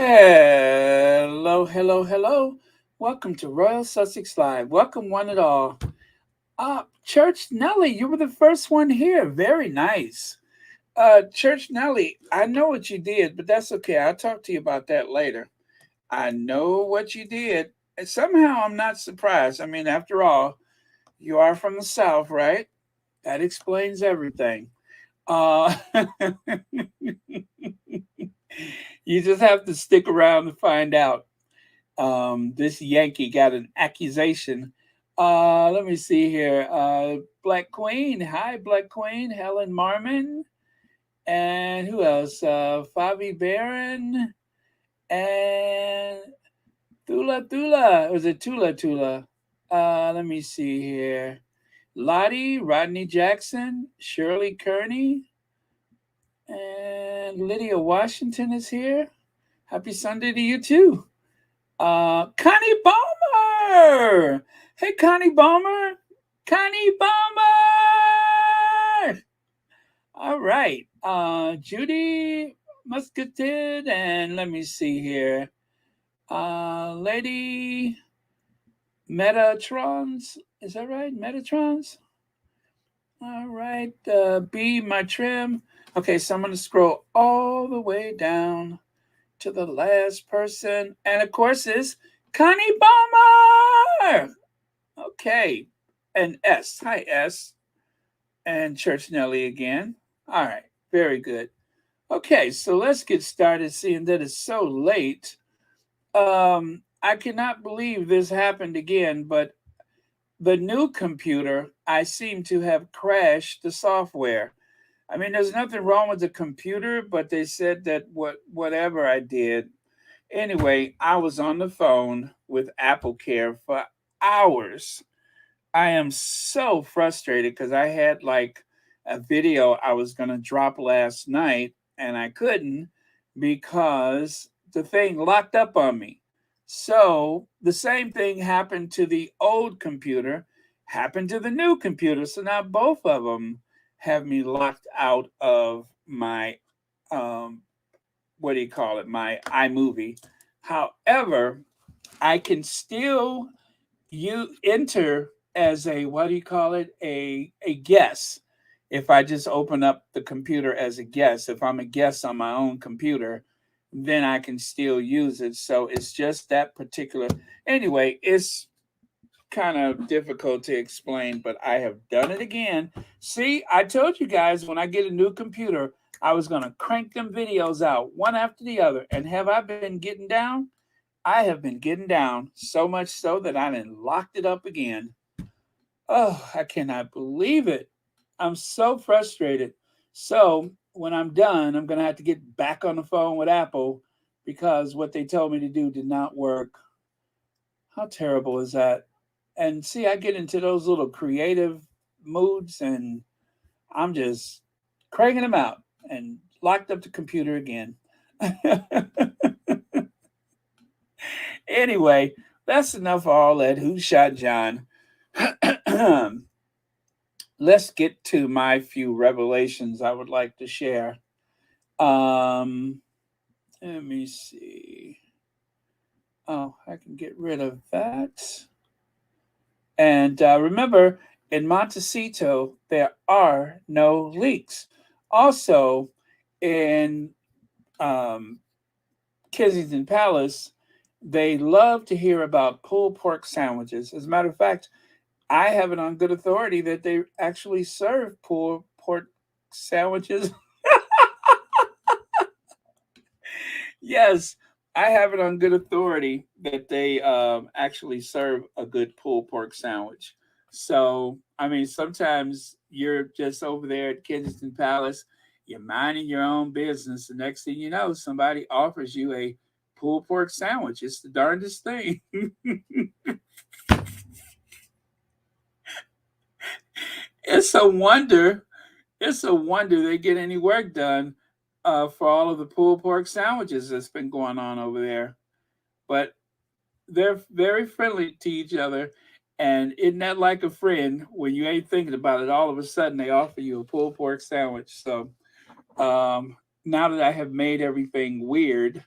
Hello, hello, hello. Welcome to Royal Sussex Live. Welcome, one and all. Church Nelly, you were the first one here. Very nice. Church Nelly, I know what you did, but that's okay. I'll talk to you about that later. I know what you did. And somehow I'm not surprised. I mean, after all, you are from the South, right? That explains everything. Uh, you just have to stick around to find out. This Yankee got an accusation. Let me see here. Black Queen. Hi, Black Queen. Helen Marmon. And who else? Fabi Baron. And Thula Thula. Or was it Tula Tula? Let me see here. Lottie, Rodney Jackson, Shirley Kearney, and Lydia Washington is here. Happy Sunday to you too. Connie Balmer. Hey, Connie Balmer. Connie Balmer. All right. Judy Muscated, and let me see here. Lady Metatrons. Is that right? Metatrons. All right. B my trim. Okay, so I'm gonna scroll all the way down to the last person, and of course is Connie Balmer. Okay, and S. Hi S. And Church Nelly again. All right, very good. Okay, so let's get started. Seeing that it's so late, I cannot believe this happened again. But the new computer, I seem to have crashed the software. I mean, there's nothing wrong with the computer, but they said that whatever I did. Anyway, I was on the phone with Apple Care for hours. I am so frustrated because I had like a video I was going to drop last night and I couldn't because the thing locked up on me. So the same thing happened to the old computer, happened to the new computer. So now both of them have me locked out of my um, what do you call it? My iMovie. However, I can still you enter as a what do you call it? A guest. If I just open up the computer as a guest, if I'm a guest on my own computer, then I can still use it. So it's just that particular. Anyway, it's kind of difficult to explain, but I have done it again. See, I told you guys when I get a new computer, I was going to crank them videos out one after the other. And have I been getting down? I have been getting down so much so that I done locked it up again. Oh, I cannot believe it. I'm so frustrated. So when I'm done, I'm going to have to get back on the phone with Apple because what they told me to do did not work. How terrible is that? And see, I get into those little creative moods and I'm just cranking them out and locked up the computer again. Anyway, that's enough of all that. Who shot John? Let's get to my few revelations I would like to share. Um, Let me see. Oh, I can get rid of that. And remember, in Montecito, there are no leaks. Also, in um, Kensington Palace, they love to hear about pulled pork sandwiches. As a matter of fact, I have it on good authority that they actually serve pulled pork sandwiches. Yes, I have it on good authority that they actually serve a good pulled pork sandwich. So, I mean, sometimes you're just over there at Kensington Palace, you're minding your own business. The next thing you know, somebody offers you a pulled pork sandwich. It's the darndest thing. It's a wonder. It's a wonder they get any work done for all of the pulled pork sandwiches that's been going on over there. But they're very friendly to each other. And isn't that like a friend when you ain't thinking about it? All of a sudden, they offer you a pulled pork sandwich. So um, now that I have made everything weird,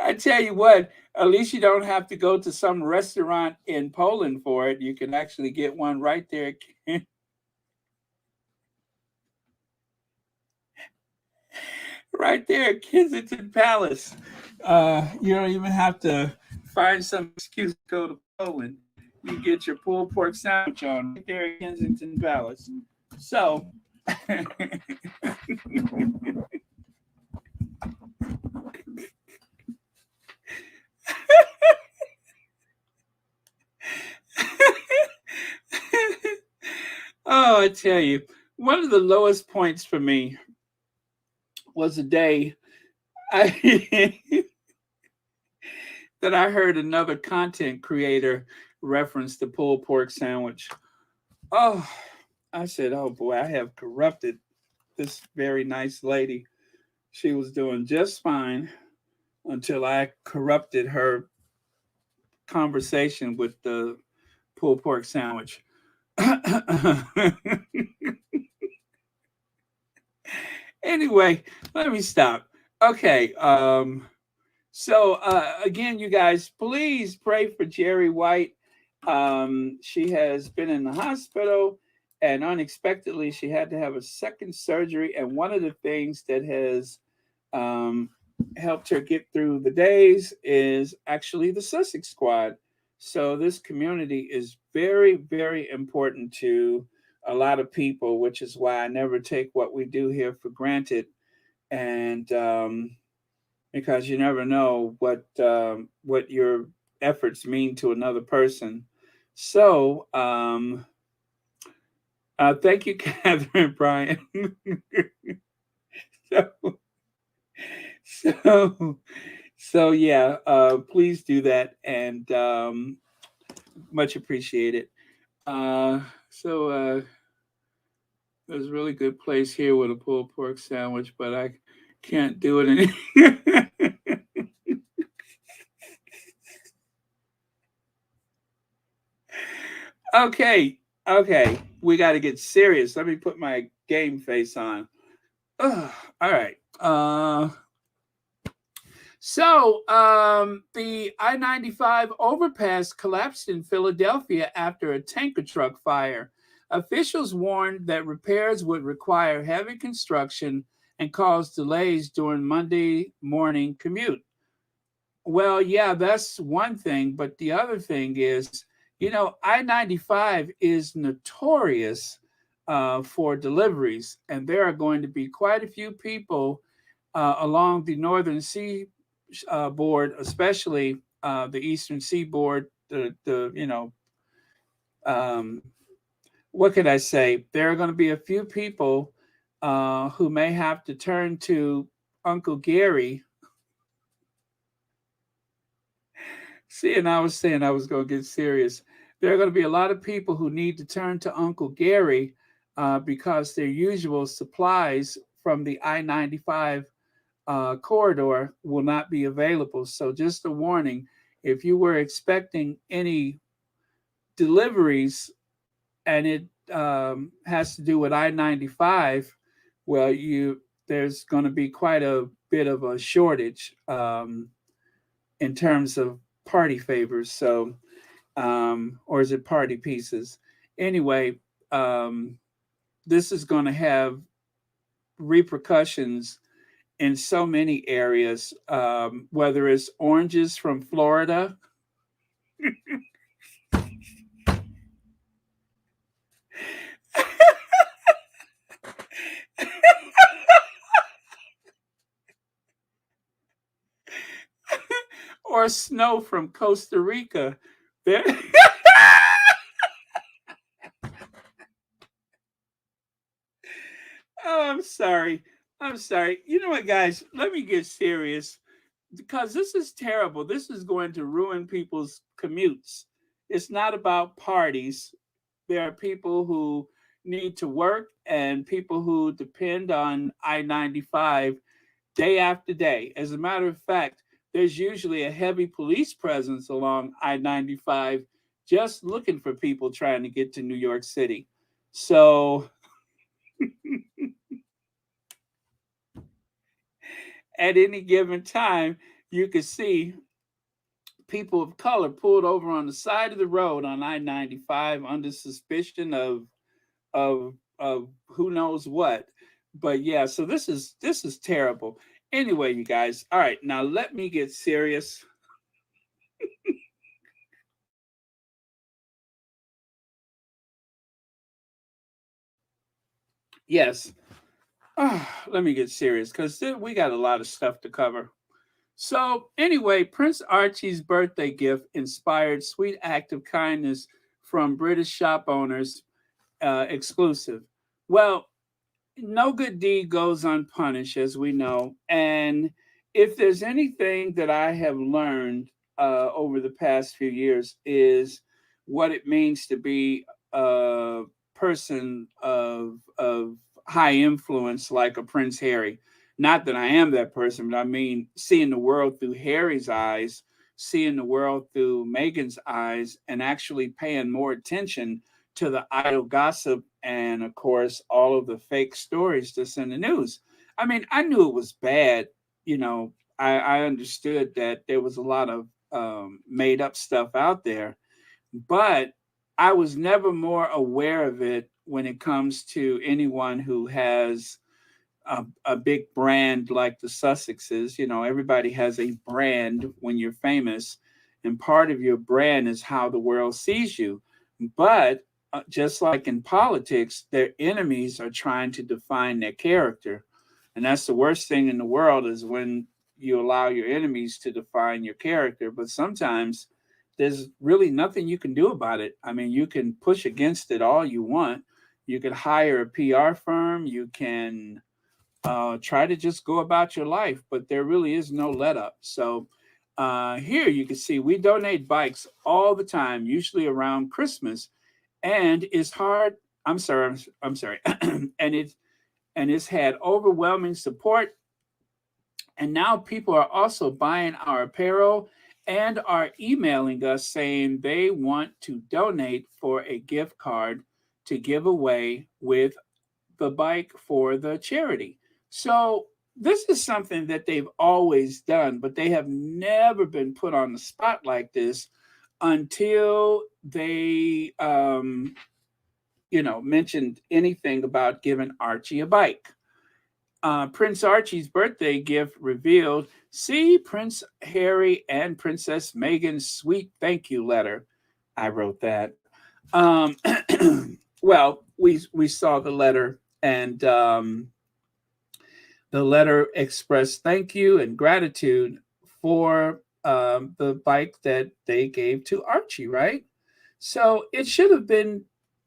I tell you what, at least you don't have to go to some restaurant in Poland for it. You can actually get one right there, right there at Kensington Palace. You don't even have to find some excuse to go to Poland. You get your pulled pork sandwich on right there at Kensington Palace. So, oh, I tell you, one of the lowest points for me was a day I, that I heard another content creator reference the pulled pork sandwich. Oh, I said, oh boy, I have corrupted this very nice lady. She was doing just fine until I corrupted her conversation with the pulled pork sandwich. Anyway, let me stop. Okay. So again, you guys, please pray for Jerry White. She has been in the hospital, and unexpectedly, she had to have a second surgery. And one of the things that has um, helped her get through the days is actually the Sussex squad. So this community is very, very important to a lot of people, which is why I never take what we do here for granted. And because you never know what your efforts mean to another person. So thank you, Catherine Brian. so, so so yeah, please do that, and much appreciated. So there's a really good place here with a pulled pork sandwich, but I can't do it any. Okay, okay, we got to get serious. Let me put my game face on. Ugh, all right. The I-95 overpass collapsed in Philadelphia after a tanker truck fire. Officials warned that repairs would require heavy construction and cause delays during Monday morning commute. Well, yeah, that's one thing, but the other thing is, I-95 is notorious for deliveries, and there are going to be quite a few people along the northern sea board, especially the eastern seaboard. Um, what could I say? There are going to be a few people who may have to turn to Uncle Gary. See, and I was saying I was going to get serious. There are going to be a lot of people who need to turn to Uncle Gary because their usual supplies from the I-95 corridor will not be available. So, just a warning, if you were expecting any deliveries and it has to do with I-95, well, there's going to be quite a bit of a shortage in terms of party favors. So, or is it party pieces? Anyway, this is going to have repercussions in so many areas, whether it's oranges from Florida. Or snow from Costa Rica. There... Oh, I'm sorry. I'm sorry. You know what, guys? Let me get serious because this is terrible. This is going to ruin people's commutes. It's not about parties. There are people who need to work and people who depend on I-95 day after day. As a matter of fact, there's usually a heavy police presence along I-95 just looking for people trying to get to New York City. So at any given time, you could see people of color pulled over on the side of the road on I-95 under suspicion of who knows what. But yeah, so this is terrible. Anyway, you guys, all right, now let me get serious. Yes, let me get serious because we got a lot of stuff to cover. So, anyway, Prince Archie's birthday gift inspired sweet act of kindness from British shop owners, exclusive. Well, no good deed goes unpunished, as we know. And if there's anything that I have learned over the past few years, is what it means to be a person of high influence like a Prince Harry. Not that I am that person, but I mean seeing the world through Harry's eyes, seeing the world through Meghan's eyes, and actually paying more attention to the idle gossip and, of course, all of the fake stories that's in the news. I mean, I knew it was bad. You know, I understood that there was a lot of made up stuff out there, but I was never more aware of it when it comes to anyone who has a big brand like the Sussexes. You know, everybody has a brand when you're famous, and part of your brand is how the world sees you. But just like in politics, their enemies are trying to define their character. And that's the worst thing in the world is when you allow your enemies to define your character. But sometimes there's really nothing you can do about it. I mean, you can push against it all you want. You could hire a PR firm. You can try to just go about your life, but there really is no let up. So here you can see we donate bikes all the time, usually around Christmas, and it's hard. I'm sorry, and it's had overwhelming support. And now people are also buying our apparel and are emailing us saying they want to donate for a gift card to give away with the bike for the charity. So this is something that they've always done, but they have never been put on the spot like this until they, mentioned anything about giving Archie a bike. Prince Archie's birthday gift revealed, see Prince Harry and Princess Meghan's sweet thank you letter. I wrote that. Um, well, we saw the letter, and the letter expressed thank you and gratitude for the bike that they gave to Archie, right? So it should have been,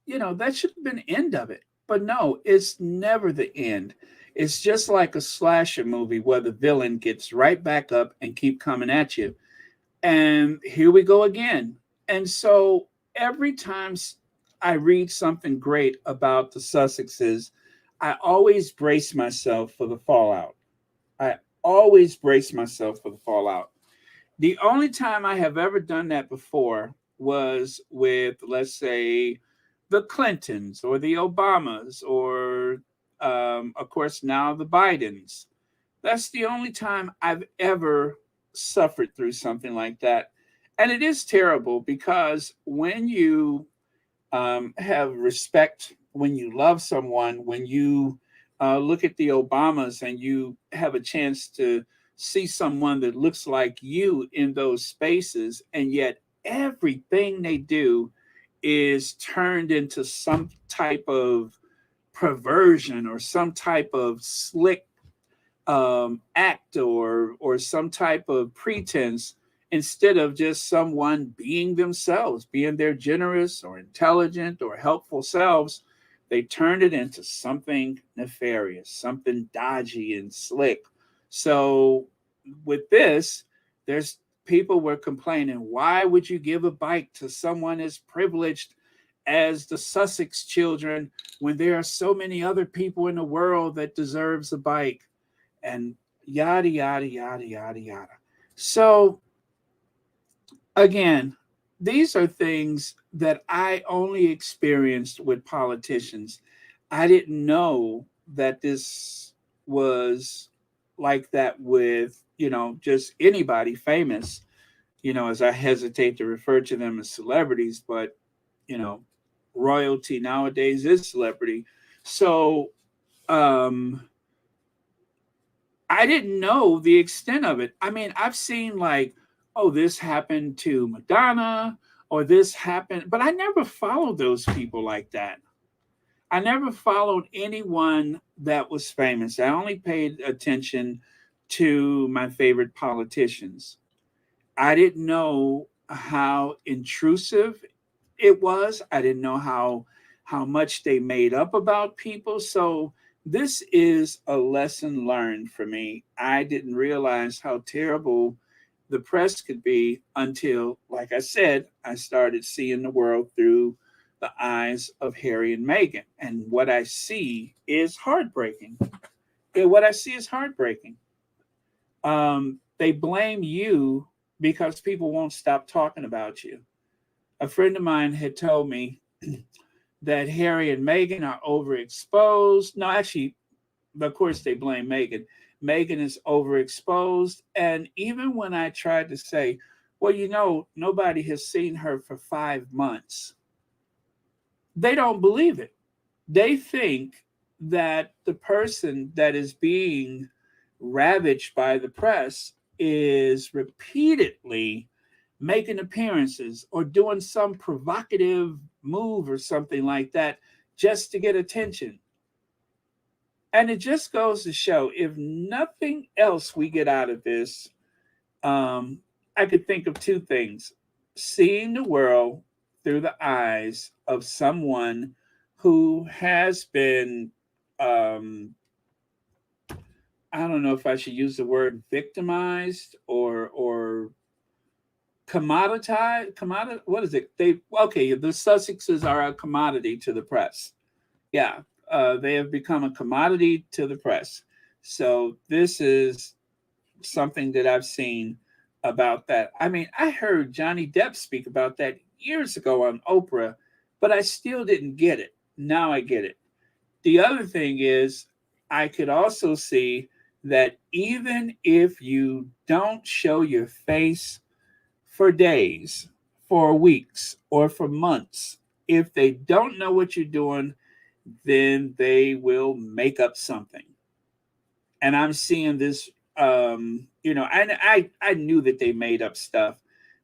that should have been the end of it. But no, it's never the end. It's just like a slasher movie where the villain gets right back up and keep coming at you. And here we go again. And so every time I read something great about the Sussexes, I always brace myself for the fallout. I always brace myself for the fallout. The only time I have ever done that before was with, let's say, the Clintons or the Obamas or, of course, now the Bidens. That's the only time I've ever suffered through something like that. And it is terrible because when you have respect, when you love someone, when you look at the Obamas and you have a chance to see someone that looks like you in those spaces, and yet everything they do is turned into some type of perversion or some type of slick act or some type of pretense instead of just someone being themselves, being their generous or intelligent or helpful selves. They turned it into something nefarious, something dodgy and slick. So with this, there's people were complaining, why would you give a bike to someone as privileged as the Sussex children when there are so many other people in the world that deserves a bike? And yada yada yada yada yada. So again, these are things that I only experienced with politicians. I didn't know that this was like that with, just anybody famous, as I hesitate to refer to them as celebrities, but, you know, royalty nowadays is celebrity. So, um, I didn't know the extent of it. I mean, I've seen like, oh, this happened to Madonna or this happened, but I never followed those people like that. I never followed anyone that was famous. I only paid attention to my favorite politicians. I didn't know how intrusive it was. I didn't know how much they made up about people. So this is a lesson learned for me. I didn't realize how terrible the press could be until, like I said, I started seeing the world through the eyes of Harry and Meghan. And what I see is heartbreaking. What I see is heartbreaking. They blame you because people won't stop talking about you. A friend of mine had told me that Harry and Meghan are overexposed. No, actually, of course, they blame Meghan. Meghan is overexposed. And even when I tried to say, well, nobody has seen her for 5 months, they don't believe it. They think that the person that is being ravaged by the press is repeatedly making appearances or doing some provocative move or something like that just to get attention. And it just goes to show if nothing else we get out of this, I could think of two things: seeing the world through the eyes of someone who has been, um, I don't know if I should use the word victimized or commoditized. What is it? Okay. The Sussexes are a commodity to the press. Yeah, they have become a commodity to the press. So this is something that I've seen about that. I mean, I heard Johnny Depp speak about that years ago on Oprah, but I still didn't get it. Now I get it. The other thing is, I could also see that even if you don't show your face for days, for weeks, or for months, if they don't know what you're doing, then they will make up something. And I'm seeing this, I knew that they made up stuff,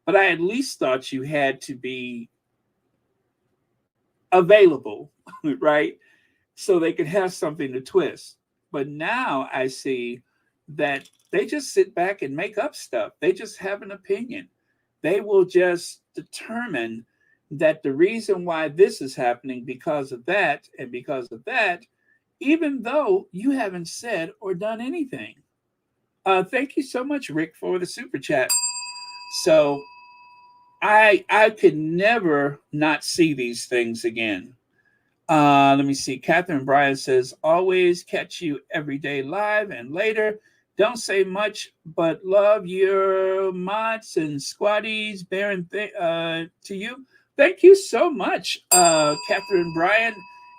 but I at least thought you had to be available, right? So they could have something to twist. But now I see that they just sit back and make up stuff. They just have an opinion. They will just determine that the reason why this is happening because of that and because of that, even though you haven't said or done anything. Thank you so much, Rick, for the super chat. So I could never not see these things again. Let me see. Catherine Bryan says, always catch you every day live and later. Don't say much, but love your mods and squatties. Baron, to you. Thank you so much, Catherine Bryan.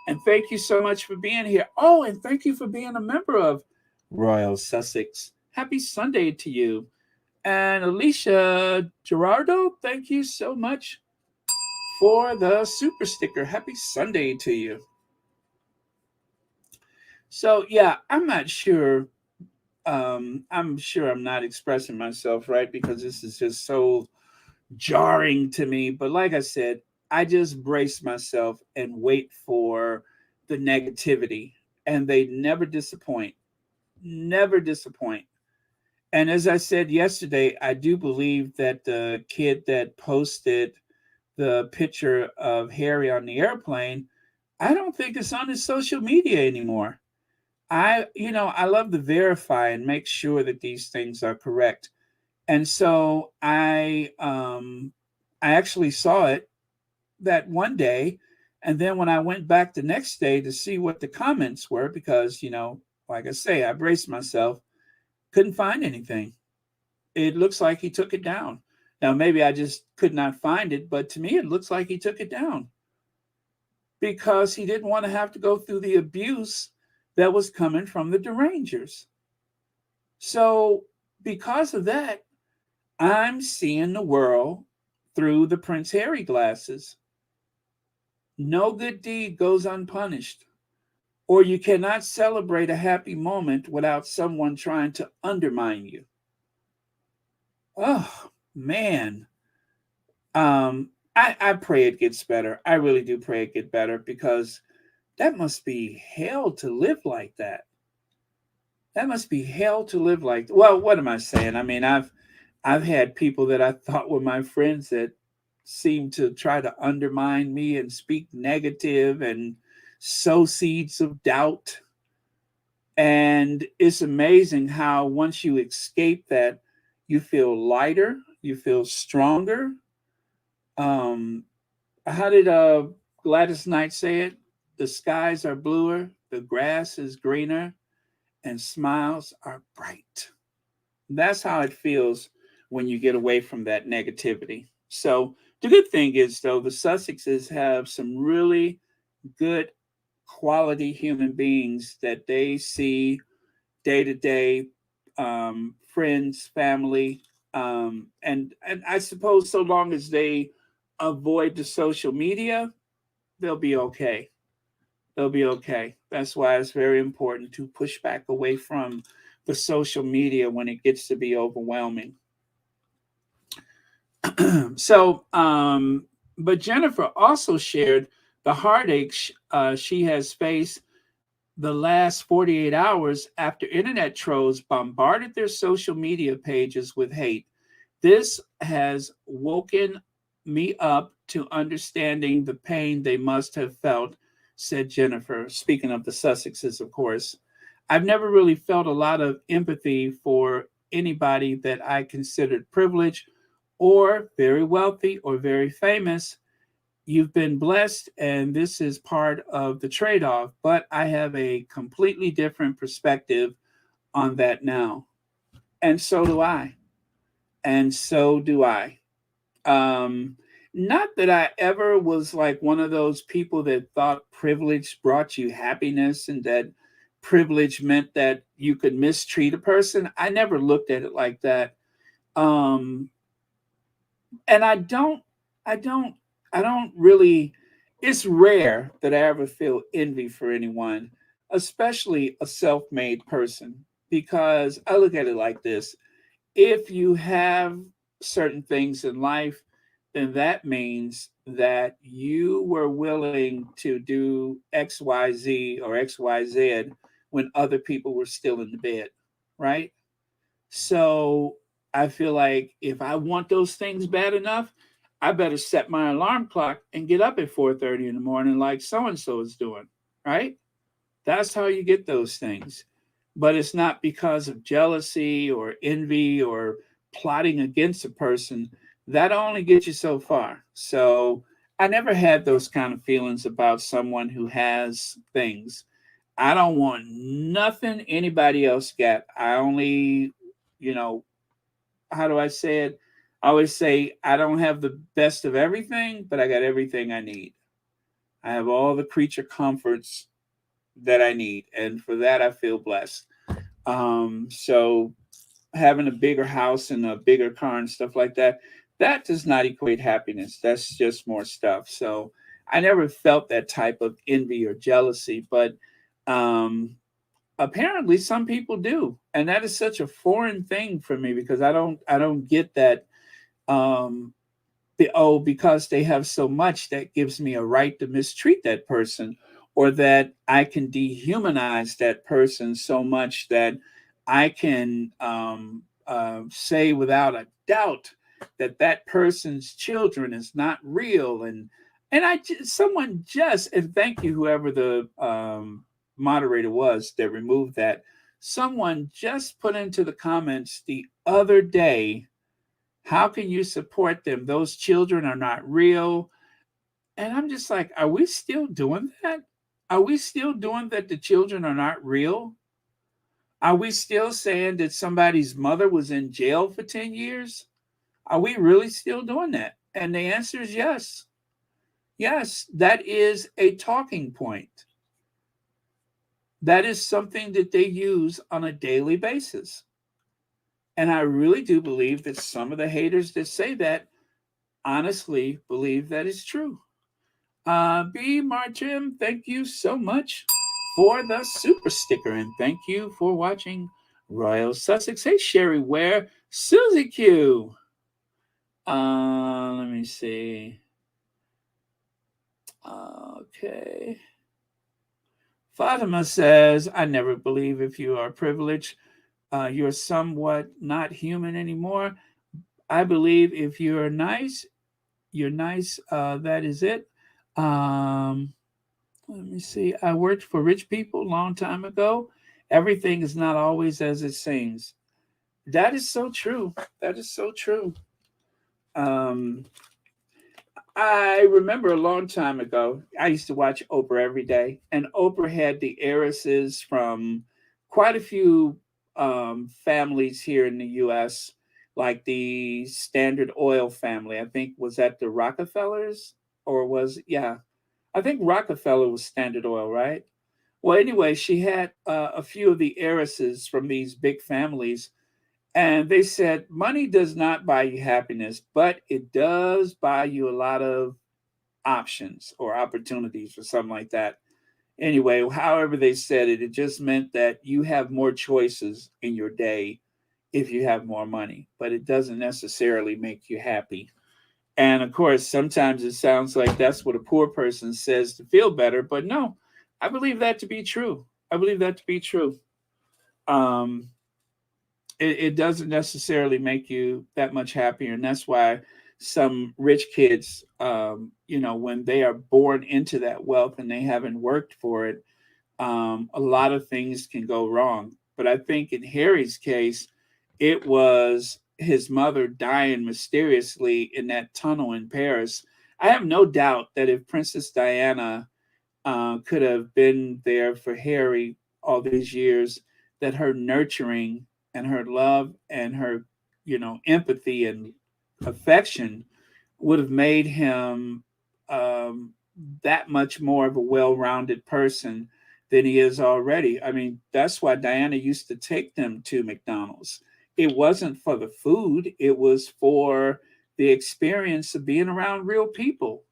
And thank you so much for being here. Oh, and thank you for being a member of Royal Sussex. Happy Sunday to you. And Alicia Gerardo, thank you so much for the super sticker. Happy Sunday to you. So yeah, I'm not sure. I'm sure I'm not expressing myself right because this is just so jarring to me. But like I said, I just brace myself and wait for the negativity, and they never disappoint. Never disappoint. And as I said yesterday, I do believe that the kid that posted the picture of Harry on the airplane, I don't think it's on his social media anymore. I love to verify and make sure that these things are correct. And so I actually saw it that one day, and then when I went back the next day to see what the comments were, because like I say, I braced myself, couldn't find anything. It looks like he took it down. Now, maybe I just could not find it, but to me, it looks like he took it down because he didn't want to have to go through the abuse that was coming from the Darrangers. So, because of that, I'm seeing the world through the Prince Harry glasses. No good deed goes unpunished, or you cannot celebrate a happy moment without someone trying to undermine you. Oh, man. I pray it gets better. I really do pray it get better because that must be hell to live like that. That must be hell to live like. Well, what am I saying? I mean, I've had people that I thought were my friends that seemed to try to undermine me and speak negative and sow seeds of doubt. And it's amazing how once you escape that, you feel lighter, you feel stronger. Um, how did Gladys Knight say it? The skies are bluer, the grass is greener, and smiles are bright. That's how it feels when you get away from that negativity. So the good thing is, though, the Sussexes have some really good quality human beings that they see day to day, friends, family, and I suppose so long as they avoid the social media, they'll be okay. They'll be okay. That's why it's very important to push back away from the social media when it gets to be overwhelming. So, but Jennifer also shared the heartache she has faced the last 48 hours after internet trolls bombarded their social media pages with hate. This has woken me up to understanding the pain they must have felt, said Jennifer. Speaking of the Sussexes, of course. I've never really felt a lot of empathy for anybody that I considered privileged or very wealthy or very famous. You've been blessed, and this is part of the trade off. But I have a completely different perspective on that now. And so do I. And so do I. Um, Not that I ever was like one of those people that thought privilege brought you happiness and that privilege meant that you could mistreat a person. I never looked at it like that. Um, and I don't, I don't really, it's rare that I ever feel envy for anyone, especially a self made person, because I look at it like this: if you have certain things in life, then that means that you were willing to do XYZ or XYZ when other people were still in the bed, right? So I feel like if I want those things bad enough, I better set my alarm clock and get up at 4:30 in the morning like so and so is doing, right? That's how you get those things. But it's not because of jealousy or envy or plotting against a person. That only gets you so far. So I never had those kind of feelings about someone who has things. I don't want nothing anybody else got. I only, you know, how do I say it? I always say I don't have the best of everything, but I got everything I need. I have all the creature comforts that I need. And for that, I feel blessed. So having a bigger house and a bigger car and stuff like that, that does not equate happiness. That's just more stuff. So I never felt that type of envy or jealousy, but um, apparently some people do, and that is such a foreign thing for me because I don't get that. Um, because they have so much that gives me a right to mistreat that person, or that I can dehumanize that person so much that I can say without a doubt that that person's children is not real. And someone just, and thank you whoever the moderator was that removed that, someone just put into the comments the other day, how can you support them? Those children are not real. And I'm just like, are we still doing that? Are we still doing that? The children are not real? Are we still saying that somebody's mother was in jail for 10 years? Are we really still doing that? And the answer is yes. Yes, that is a talking point. That is something that they use on a daily basis. And I really do believe that some of the haters that say that honestly believe that is true. B. Martin, thank you so much for the super sticker. And thank you for watching Royal Sussex. Hey, Sherry Ware, Susie Q. Let me see. Okay. Fatima says, I never believe if you are privileged, you're somewhat not human anymore. I believe if you're nice, you're nice. That is it. Um, Let me see. I worked for rich people a long time ago. Everything is not always as it seems. That is so true. That is so true. Um, I remember a long time ago, I used to watch Oprah every day, and Oprah had the heiresses from quite a few families here in the US, like the Standard Oil family. I think was that the Rockefellers, or was, yeah, I think Rockefeller was Standard Oil, right? Well, anyway, she had a few of the heiresses from these big families, and they said money does not buy you happiness, but it does buy you a lot of options or opportunities or something like that. Anyway, however they said it, it just meant that you have more choices in your day if you have more money, but it doesn't necessarily make you happy. And of course, sometimes it sounds like that's what a poor person says to feel better, but no, I believe that to be true. I believe that to be true. Um, it doesn't necessarily make you that much happier, and that's why some rich kids, when they are born into that wealth and they haven't worked for it, a lot of things can go wrong. But I think in Harry's case, it was his mother dying mysteriously in that tunnel in Paris. I have no doubt that if Princess Diana could have been there for Harry all these years, that her nurturing and her love and her, empathy and affection would have made him um, that much more of a well-rounded person than he is already. I mean, that's why Diana used to take them to McDonald's. It wasn't for the food; it was for the experience of being around real people.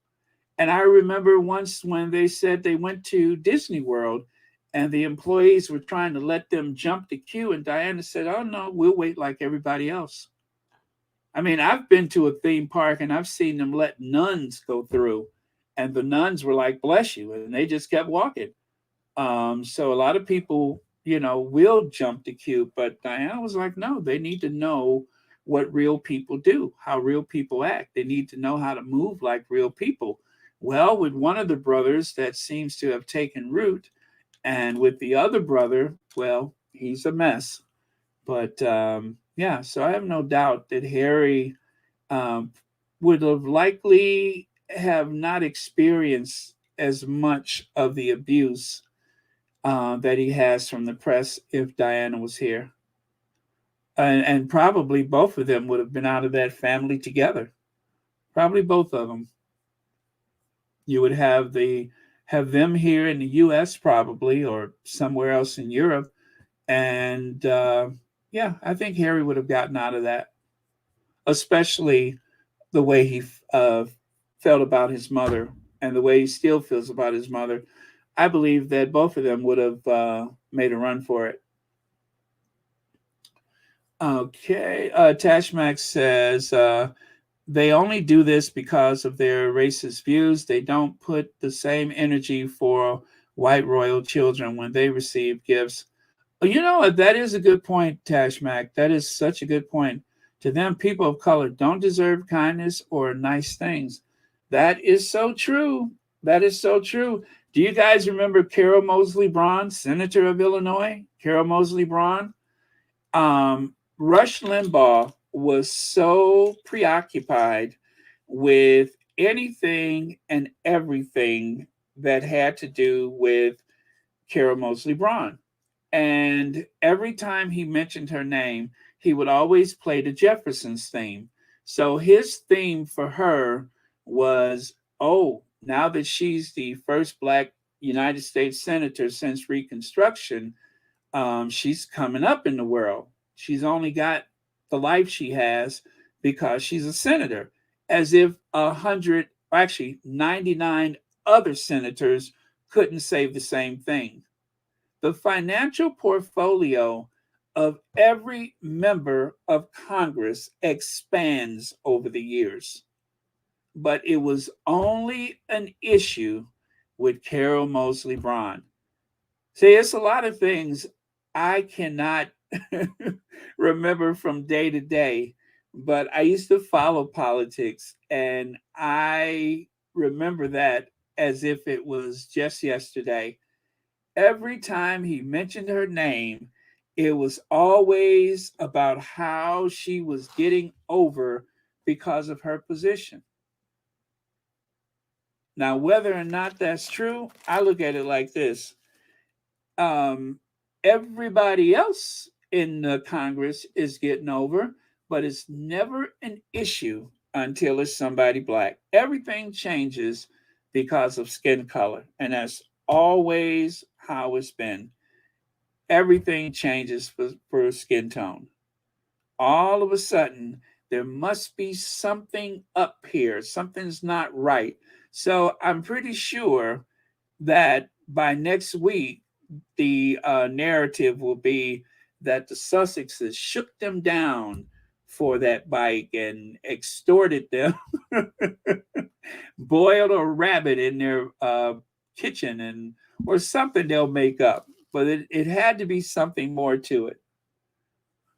And I remember once when they said they went to Disney World and the employees were trying to let them jump the queue, and Diana said, "Oh no, we'll wait like everybody else." I mean, I've been to a theme park and I've seen them let nuns go through, and the nuns were like, "Bless you," and they just kept walking. So a lot of people, will jump the queue, but Diana was like, "No, they need to know what real people do, how real people act. They need to know how to move like real people." Well, with one of the brothers, that seems to have taken root, and with the other brother, well, he's a mess. But yeah, so I have no doubt that Harry um, would have likely have not experienced as much of the abuse that he has from the press if Diana was here. And probably both of them would have been out of that family together. Probably both of them. You would have them here in the U.S. probably, or somewhere else in Europe, and yeah, I think Harry would have gotten out of that, especially the way he felt about his mother and the way he still feels about his mother. I believe that both of them would have made a run for it. Okay, Tashmax says they only do this because of their racist views. They don't put the same energy for white royal children when they receive gifts. That is a good point, Tashmac. That is such a good point. To them, people of color don't deserve kindness or nice things. That is so true. That is so true. Do you guys remember Carol Moseley Braun, Senator of Illinois? Carol Moseley Braun? Rush Limbaugh was so preoccupied with anything and everything that had to do with Carol Moseley Braun. And every time he mentioned her name, he would always play the Jeffersons theme. So his theme for her was, oh, now that she's the first black United States senator since Reconstruction, she's coming up in the world. She's only got the life she has because she's a senator, as if 100, actually 99 other senators couldn't say the same thing. The financial portfolio of every member of Congress expands over the years, but it was only an issue with Carol Moseley Braun. See, it's a lot of things I cannot remember from day to day, but I used to follow politics and I remember that as if it was just yesterday. Every time he mentioned her name, it was always about how she was getting over because of her position. Now, whether or not that's true, I look at it like this. um, Everybody else in the Congress is getting over, but it's never an issue until it's somebody black. Everything changes because of skin color, and that's always how it's been. Everything changes for skin tone. All of a sudden, there must be something up here. Something's not right. So I'm pretty sure that by next week, the narrative will be that the Sussexes shook them down for that bike and extorted them, boiled a rabbit in their kitchen, and or something they'll make up. But it had to be something more to it.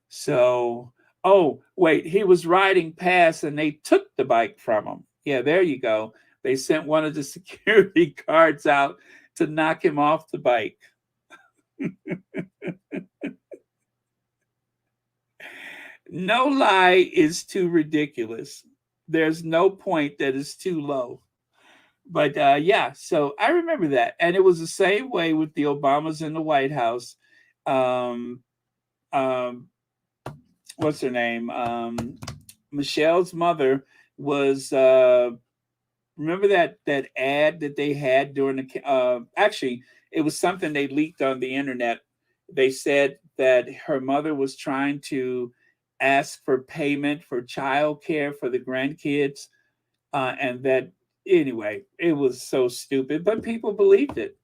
So, oh, wait, he was riding past and they took the bike from him. Yeah, there you go. They sent one of the security guards out to knock him off the bike. No lie is too ridiculous. There's no point that is too low. But yeah, so I remember that. And it was the same way with the Obamas in the White House. Um, um, what's her name? Michelle's mother was remember that ad that they had during the actually it was something they leaked on the internet. They said that her mother was trying to ask for payment for child care for the grandkids, and that anyway, it was so stupid, but people believed it.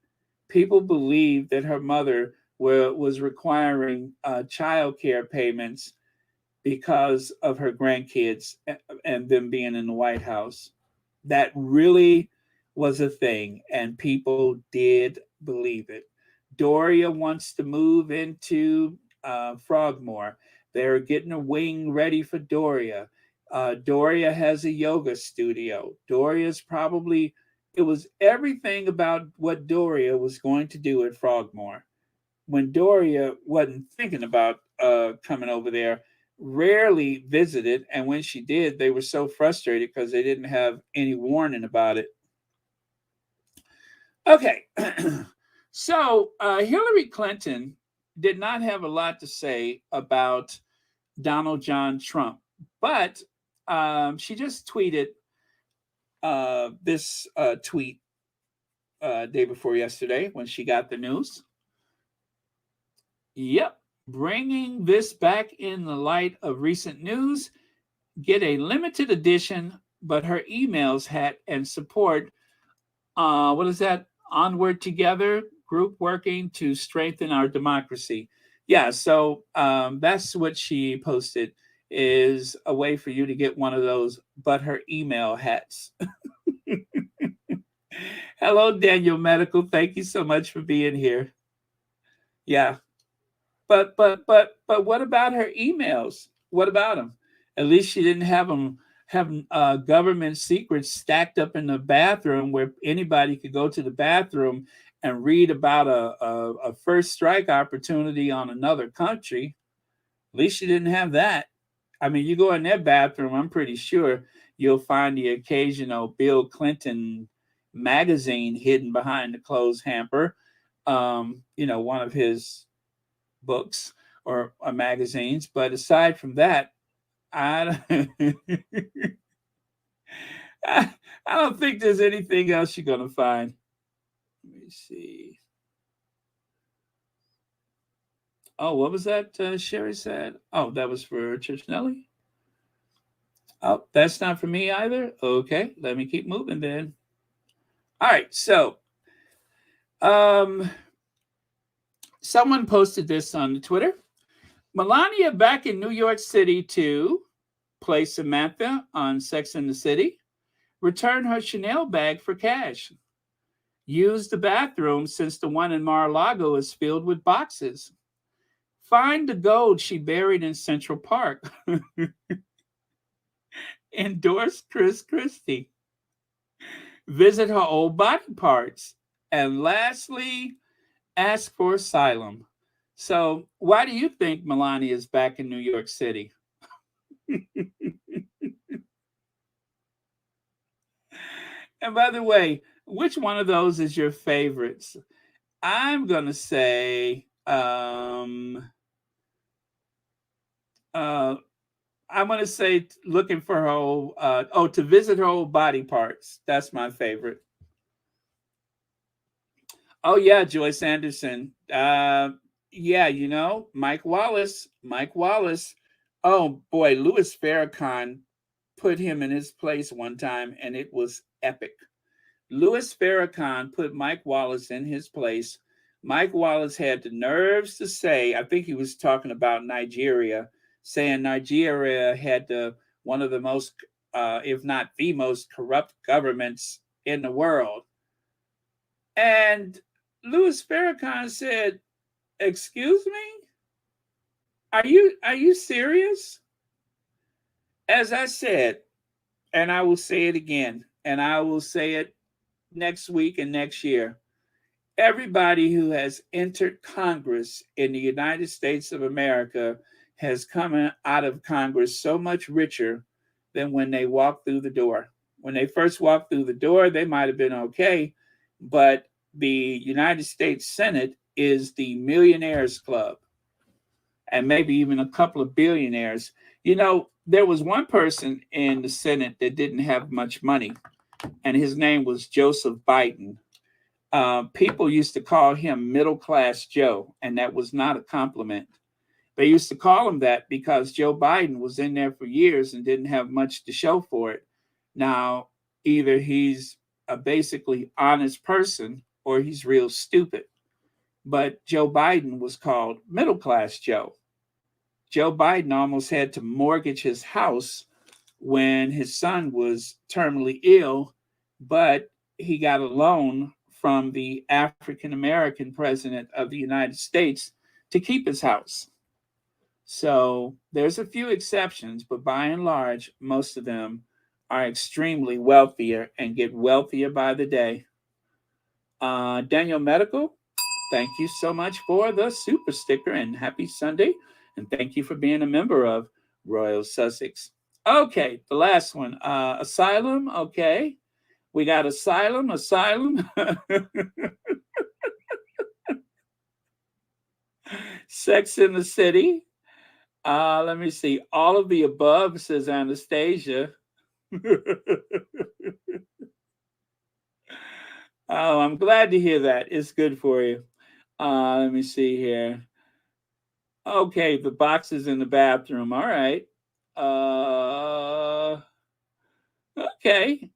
People believed that her mother was requiring child care payments because of her grandkids and them being in the White House. That really was a thing, and people did believe it. Doria wants to move into Frogmore. They're getting a wing ready for Doria. Doria has a yoga studio. Doria's probably, it was everything about what Doria was going to do at Frogmore. When Doria wasn't thinking about coming over there, rarely visited, and when she did, they were so frustrated because they didn't have any warning about it. Okay, so Hillary Clinton did not have a lot to say about Donald John Trump, but she just tweeted this tweet day before yesterday when she got the news. Yep, bringing this back in the light of recent news, get a limited edition, but her emails had and support. What is that? Onward Together group working to strengthen our democracy. Yeah, so that's what she posted is a way for you to get one of those, but her email hats. Hello, Daniel Medical. Thank you so much for being here. Yeah, but what about her emails? What about them? At least she didn't have government secrets stacked up in the bathroom where anybody could go to the bathroom and read about a first strike opportunity on another country. At least she didn't have that. I mean, you go in their bathroom, I'm pretty sure you'll find the occasional Bill Clinton magazine hidden behind the clothes hamper. One of his books or magazines. But aside from that, I I don't think there's anything else you're gonna find. Let me see. Oh, what was that? Sherry said. Oh, that was for Church Nelly. Oh, that's not for me either. Okay, let me keep moving then. All right, so um, someone posted this on Twitter. Melania back in New York City to play Samantha on Sex and the City. Return her Chanel bag for cash. Use the bathroom since the one in Mar-a-Lago is filled with boxes. Find the gold she buried in Central Park. Endorse Chris Christie. Visit her old body parts. And lastly, ask for asylum. So, why do you think Melania is back in New York City? And by the way, which one of those is your favorites? I'm gonna say uh I'm gonna say looking for her old to visit her old body parts. That's my favorite. Oh yeah, Joyce Anderson. Yeah, Mike Wallace. Mike Wallace. Oh boy, Louis Farrakhan put him in his place one time, and it was epic. Louis Farrakhan put Mike Wallace in his place. Mike Wallace had the nerves to say, I think he was talking about Nigeria, saying Nigeria had one of the most, if not the most corrupt governments in the world. And Louis Farrakhan said, "Excuse me? Are you serious?" As I said, and I will say it again, and I will say it next week and next year. Everybody who has entered Congress in the United States of America has come out of Congress so much richer than when they walked through the door. When they first walked through the door, they might have been okay, but the United States Senate is the millionaires club, and maybe even a couple of billionaires. There was one person in the Senate that didn't have much money, and his name was Joseph Biden. People used to call him middle class Joe, and that was not a compliment. They used to call him that because Joe Biden was in there for years and didn't have much to show for it. Now, either he's a basically honest person or he's real stupid. But Joe Biden was called middle class Joe. Joe Biden almost had to mortgage his house when his son was terminally ill, but he got a loan from the African American president of the United States to keep his house. So there's a few exceptions, but by and large, most of them are extremely wealthier and get wealthier by the day. Daniel Medical, thank you so much for the super sticker and happy Sunday. And thank you for being a member of Royal Sussex. Okay, the last one. Asylum, okay. We got asylum. Sex in the City. Let me see. All of the above, says Anastasia. Oh, I'm glad to hear that. It's good for you. Let me see here. Okay, the boxes in the bathroom. All right. Okay.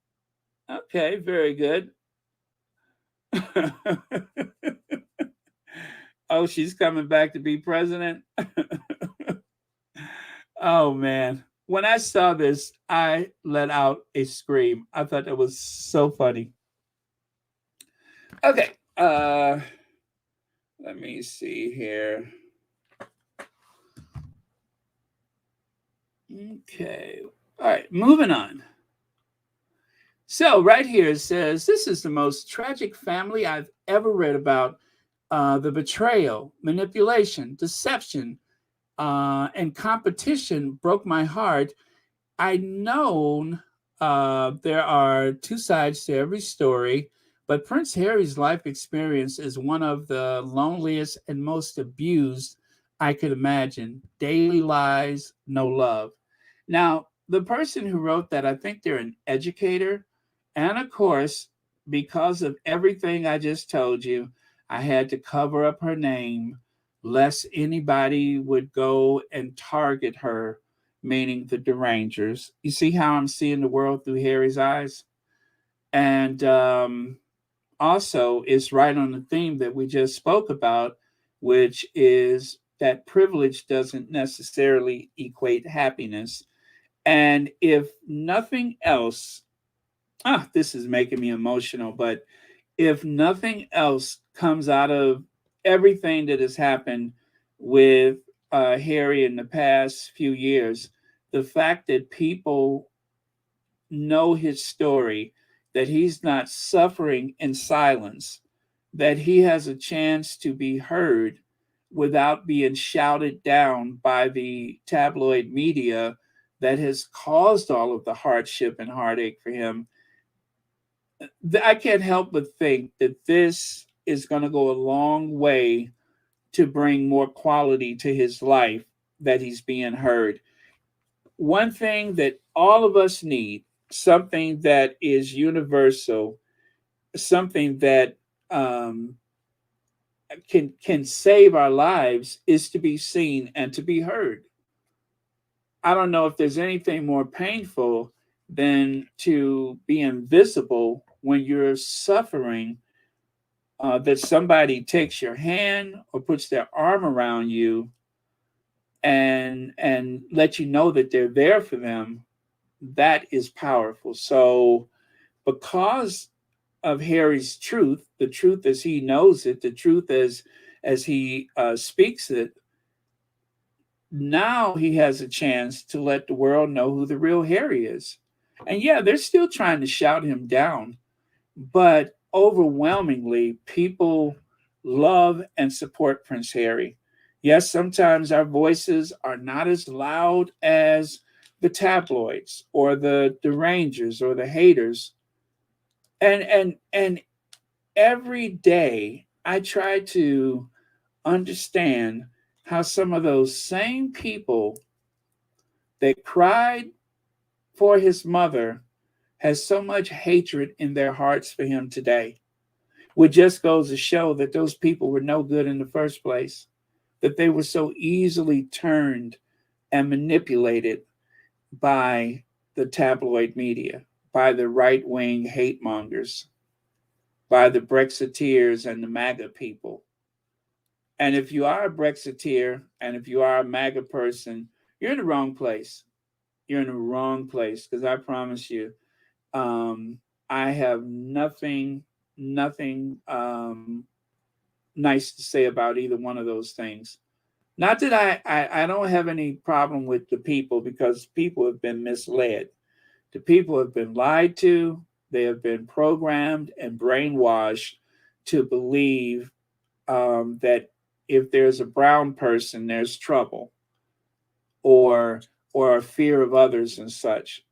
Okay, very good. Oh, she's coming back to be president. Oh man. When I saw this, I let out a scream. I thought that was so funny. Okay. Let me see here. Okay. All right, moving on. So right here it says, this is the most tragic family I've ever read about. The betrayal, manipulation, deception, and competition broke my heart. I know there are two sides to every story, but Prince Harry's life experience is one of the loneliest and most abused I could imagine. Daily lies, no love. Now, the person who wrote that, I think they're an educator. And of course, because of everything I just told you, I had to cover up her name lest anybody would go and target her, meaning the Darrangers. You see how I'm seeing the world through Harry's eyes? And also, it's right on the theme that we just spoke about, which is that privilege doesn't necessarily equate happiness. And if nothing else, this is making me emotional, but if nothing else comes out of everything that has happened with Harry in the past few years, the fact that people know his story, that he's not suffering in silence, that he has a chance to be heard without being shouted down by the tabloid media that has caused all of the hardship and heartache for him. I can't help but think that this is going to go a long way to bring more quality to his life, that he's being heard. One thing that all of us need, something that is universal, something that um, can save our lives, is to be seen and to be heard. I don't know if there's anything more painful than to be invisible when you're suffering. That somebody takes your hand or puts their arm around you and let you know that they're there for them. That is powerful. So because of Harry's truth, the truth as he knows it, the truth as he speaks it, now he has a chance to let the world know who the real Harry is. And yeah, they're still trying to shout him down, but overwhelmingly, people love and support Prince Harry. Yes, sometimes our voices are not as loud as the tabloids or the Darrangers or the haters. And every day I try to understand how some of those same people that cried for his mother has so much hatred in their hearts for him today. Which just goes to show that those people were no good in the first place, that they were so easily turned and manipulated by the tabloid media, by the right wing hate mongers, by the Brexiteers and the MAGA people. And if you are a Brexiteer and if you are a MAGA person, you're in the wrong place. You're in the wrong place, because I promise you, I have nothing nice to say about either one of those things. Not that I don't have any problem with the people, because people have been misled. The people have been lied to. They have been programmed and brainwashed to believe that if there's a brown person, there's trouble, or a fear of others and such.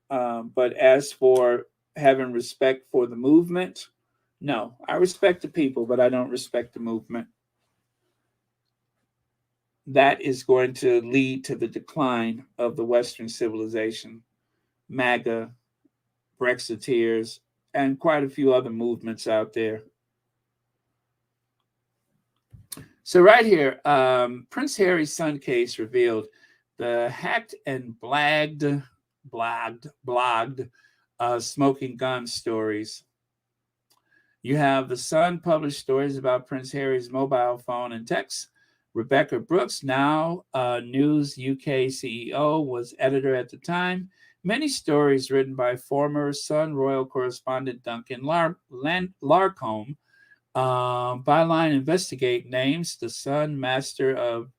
But as for having respect for the movement, no, I respect the people, but I don't respect the movement. That is going to lead to the decline of the Western civilization. MAGA, Brexiteers, and quite a few other movements out there. So right here, Prince Harry's son case revealed the hacked and blogged smoking gun stories. You have the Sun published stories about Prince Harry's mobile phone and texts. Rebecca Brooks, now News UK CEO, was editor at the time. Many stories written by former Sun royal correspondent Duncan Larcombe. Byline Investigate names the Sun master of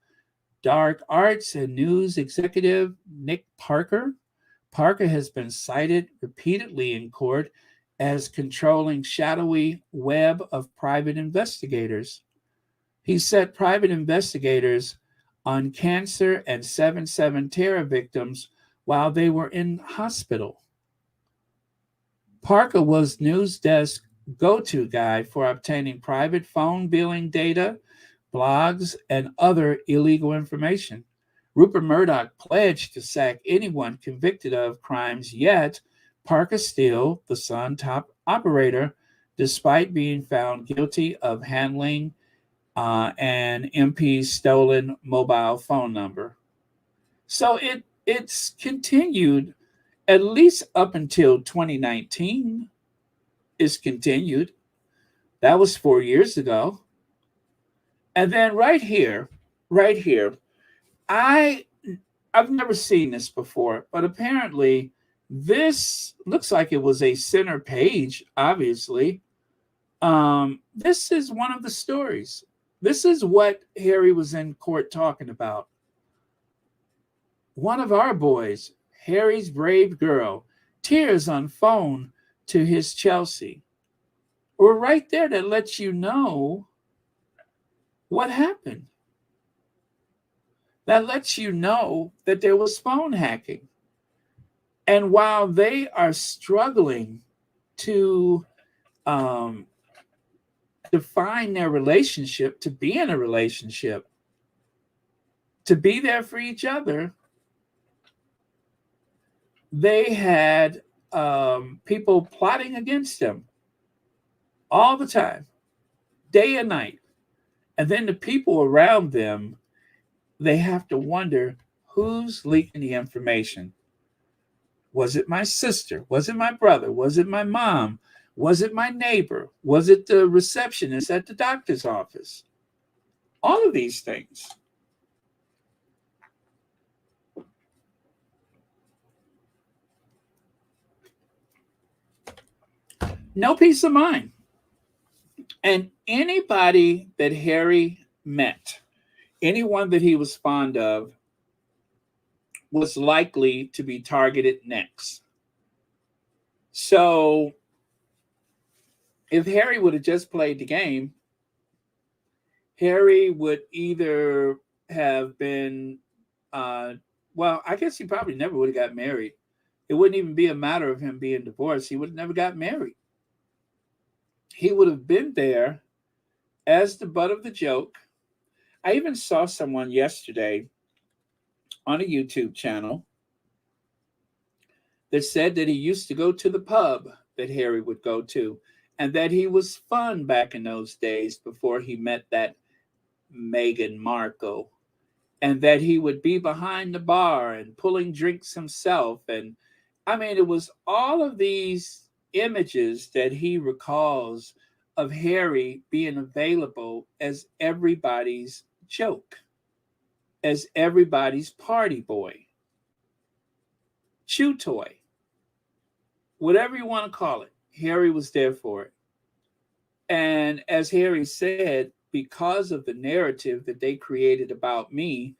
dark arts and news executive Nick Parker. Parker has been cited repeatedly in court as controlling shadowy web of private investigators. He set private investigators on cancer and 7/7 terror victims while they were in hospital. Parker was news desk go-to guy for obtaining private phone billing data, blogs, and other illegal information. Rupert Murdoch pledged to sack anyone convicted of crimes, yet Parker Steele, the Sun top operator, despite being found guilty of handling an MP's stolen mobile phone number. So it's continued at least up until 2019. Is continued. That was 4 years ago. And then right here, I I've never seen this before, but apparently this looks like it was a center page, obviously. This is one of the stories. This is what Harry was in court talking about. One of our boys, Harry's brave girl, tears on phone to his Chelsea. Or right there that lets you know what happened. That lets you know that there was phone hacking. And while they are struggling to um, define their relationship, to be in a relationship, to be there for each other, they had people plotting against them all the time, day and night. And then the people around them, they have to wonder who's leaking the information. Was it my sister? Was it my brother? Was it my mom? Was it my neighbor? Was it the receptionist at the doctor's office? All of these things. No peace of mind. And anybody that Harry met, anyone that he was fond of, was likely to be targeted next. So if Harry would have just played the game, Harry would either have been, well, I guess he probably never would have got married. It wouldn't even be a matter of him being divorced. He would have never got married. He would have been there as the butt of the joke. I even saw someone yesterday on a YouTube channel that said that he used to go to the pub that Harry would go to, and that he was fun back in those days before he met that Meghan Markle, and that he would be behind the bar and pulling drinks himself. And I mean, it was all of these images that he recalls of Harry being available as everybody's joke, as everybody's party boy, chew toy, whatever you want to call it. Harry was there for it. And as Harry said, because of the narrative that they created about me,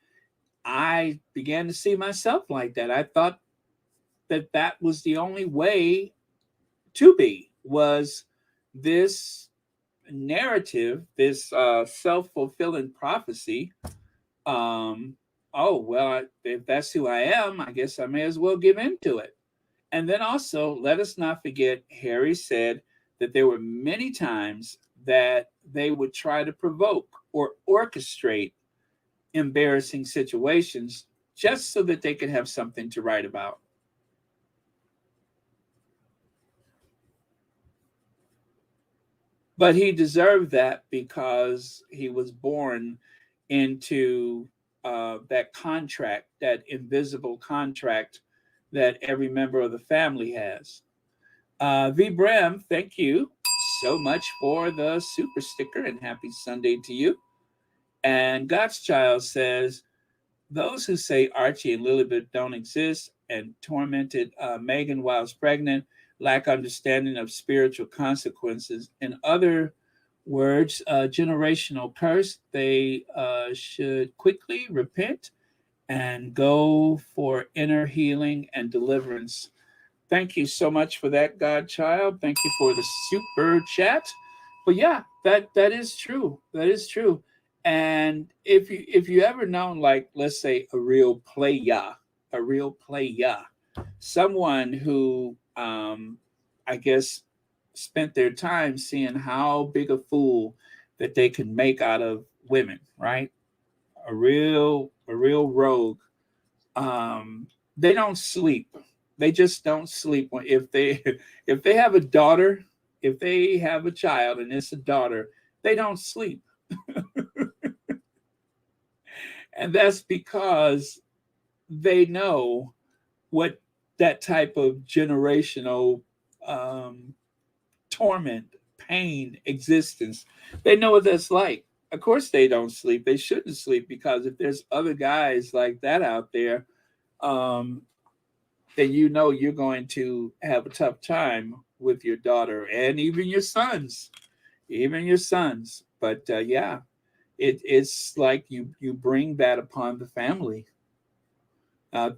I began to see myself like that. I thought that that was the only way to be, was this narrative, this self-fulfilling prophecy. Oh, well, if that's who I am, I guess I may as well give into it. And then also, let us not forget, Harry said that there were many times that they would try to provoke or orchestrate embarrassing situations just so that they could have something to write about. But he deserved that because he was born into that contract, that invisible contract that every member of the family has. V. Brem, thank you so much for the super sticker and happy Sunday to you. And God's Child says, those who say Archie and Lilibet don't exist and tormented Meghan whilst pregnant lack understanding of spiritual consequences. In other words, generational curse. They should quickly repent and go for inner healing and deliverance. Thank you so much for that, Godchild. Thank you for the super chat. But yeah, that is true. That is true. And if you ever known, like, let's say a real playa, someone who I guess spent their time seeing how big a fool that they can make out of women, right? A real rogue. They don't sleep. They just don't sleep. If they if they have a daughter, if they have a child and it's a daughter, they don't sleep. And that's because they know what that type of generational um, torment, pain, existence. They know what that's like. Of course, they don't sleep. They shouldn't sleep because if there's other guys like that out there, um, then you know you're going to have a tough time with your daughter and even your sons, even your sons. But yeah, it's like you bring that upon the family.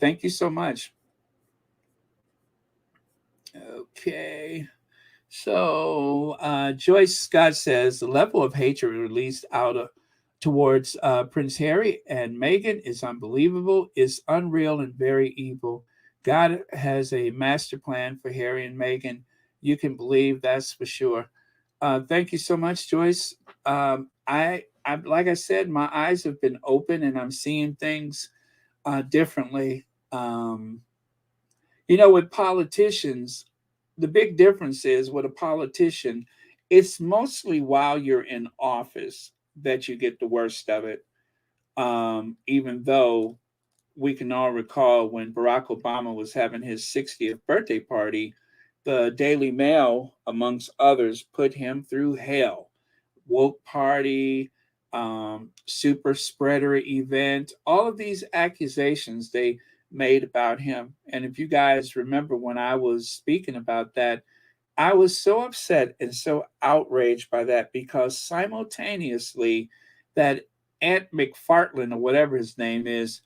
Thank you so much. Okay. So Joyce Scott says the level of hatred released towards Prince Harry and Meghan is unbelievable, is unreal, and very evil. God has a master plan for Harry and Meghan. You can believe that's for sure. Thank you so much, Joyce. Like I said, my eyes have been open and I'm seeing things differently. With politicians, the big difference is with a politician, it's mostly while you're in office that you get the worst of it. Even though we can all recall when Barack Obama was having his 60th birthday party, the Daily Mail, amongst others, put him through hell. Woke party, super spreader event, all of these accusations they made about him. And if you guys remember when I was speaking about that, I was so upset and so outraged by that because simultaneously, that Aunt McFartlane or whatever his name is,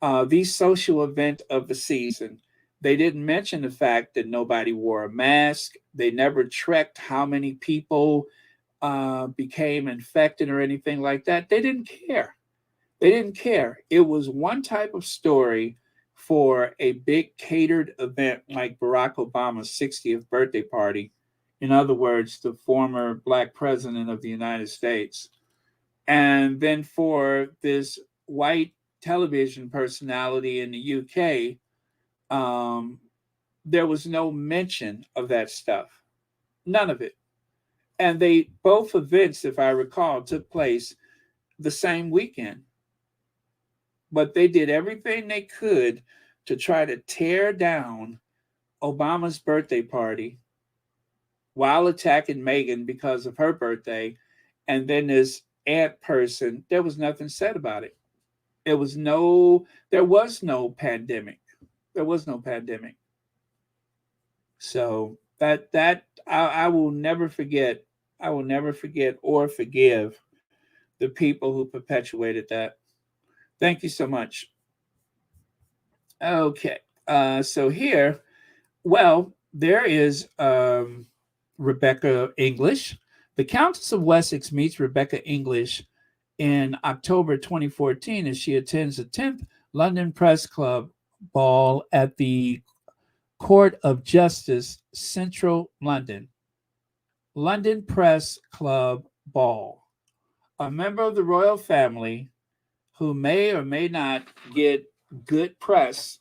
the social event of the season, they didn't mention the fact that nobody wore a mask. They never tracked how many people became infected or anything like that. They didn't care. They didn't care. It was one type of story for a big catered event like Barack Obama's 60th birthday party. In other words, the former black president of the United States. And then for this white television personality in the UK, um, there was no mention of that stuff. None of it. And they both events, if I recall, took place the same weekend. But they did everything they could to try to tear down Obama's birthday party while attacking Meghan because of her birthday. And then this ant person, there was nothing said about it. There was no pandemic. There was no pandemic. So I will never forget. I will never forget or forgive the people who perpetuated that. Thank you so much. Okay. So here, well, there is Rebecca English. The Countess of Wessex meets Rebecca English in October 2014 as she attends the 10th London Press Club ball at the Court of Justice, Central London. London Press Club ball. A member of the royal family who may or may not get good press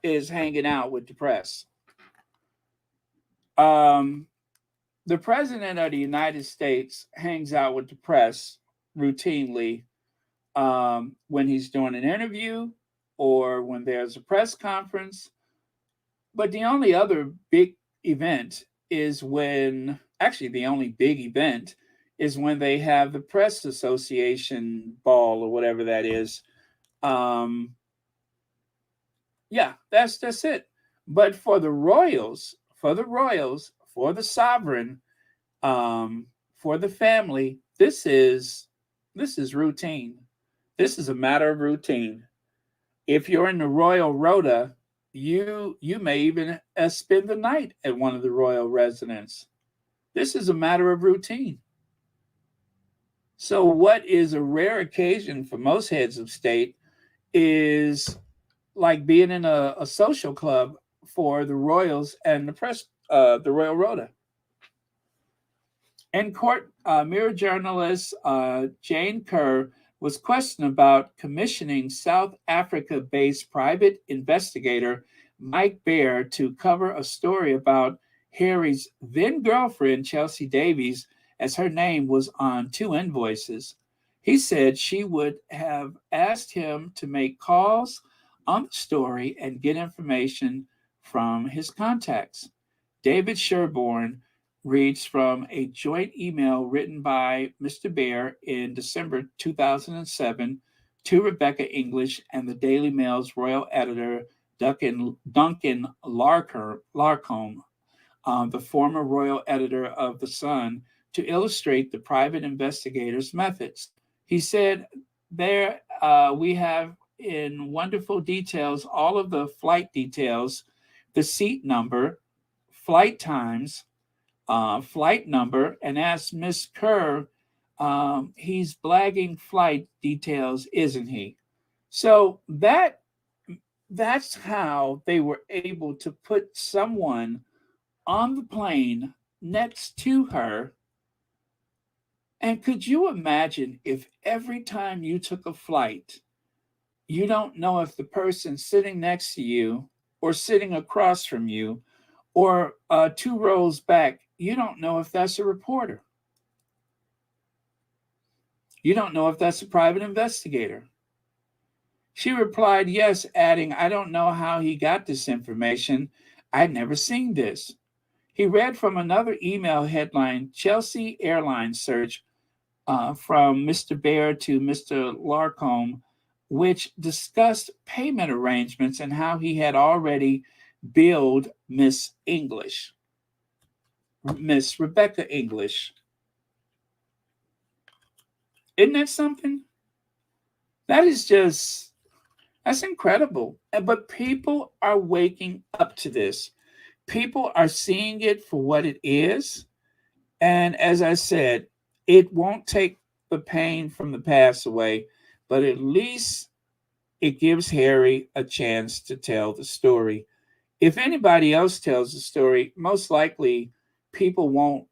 is hanging out with the press. Um, the president of the United States hangs out with the press routinely when he's doing an interview or when there's a press conference. But the only other big event is the only big event is when they have the press association ball or whatever that is. Um, yeah, that's it. But for the sovereign, for the family, this is routine. This is a matter of routine. If you're in the royal rota, you may even spend the night at one of the royal residences. This is a matter of routine. So, what is a rare occasion for most heads of state is like being in a social club for the royals and the press, the royal rota. In court, Mirror journalist Jane Kerr was questioned about commissioning South Africa based private investigator Mike Baer to cover a story about Harry's then girlfriend, Chelsea Davies, as her name was on two invoices. He said she would have asked him to make calls on the story and get information from his contacts. David Sherborne reads from a joint email written by Mr. Baer in December 2007 to Rebecca English and the Daily Mail's royal editor Duncan Larcombe, the former royal editor of The Sun, to illustrate the private investigator's methods. He said, there we have in wonderful details all of the flight details, the seat number, flight times, flight number, and asked Miss Kerr, he's blagging flight details, isn't he? So that's how they were able to put someone on the plane next to her. And could you imagine if every time you took a flight, you don't know if the person sitting next to you or sitting across from you or two rows back, you don't know if that's a reporter. You don't know if that's a private investigator. She replied, yes, adding, I don't know how he got this information. I'd never seen this. He read from another email headline, Chelsea Airlines search from Mr. Baer to Mr. Larcombe, which discussed payment arrangements and how he had already billed Miss Rebecca English. Isn't that something? That's incredible. But people are waking up to this. People are seeing it for what it is. And as I said, it won't take the pain from the past away, but at least it gives Harry a chance to tell the story. If anybody else tells the story, most likely people won't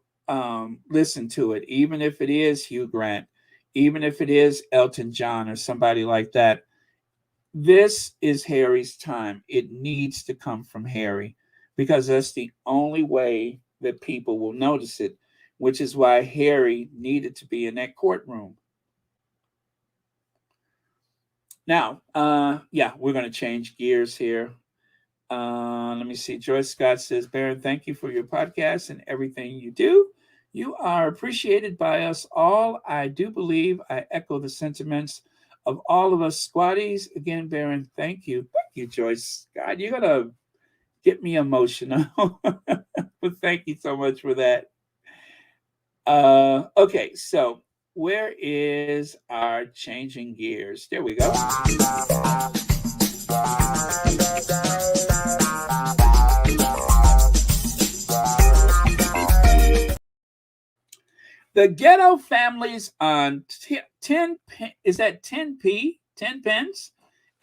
listen to it, even if it is Hugh Grant, even if it is Elton John or somebody like that. This is Harry's time. It needs to come from Harry because that's the only way that people will notice it, which is why Harry needed to be in that courtroom. Now, we're going to change gears here. Let me see. Joyce Scott says, Baron, thank you for your podcast and everything you do. You are appreciated by us all. I do believe I echo the sentiments of all of us squatties. Again, Baron, thank you. Thank you, Joyce. God, you're going to get me emotional. But thank you so much for that. Okay, so where is our changing gears? There we go. The ghetto families on 10 pence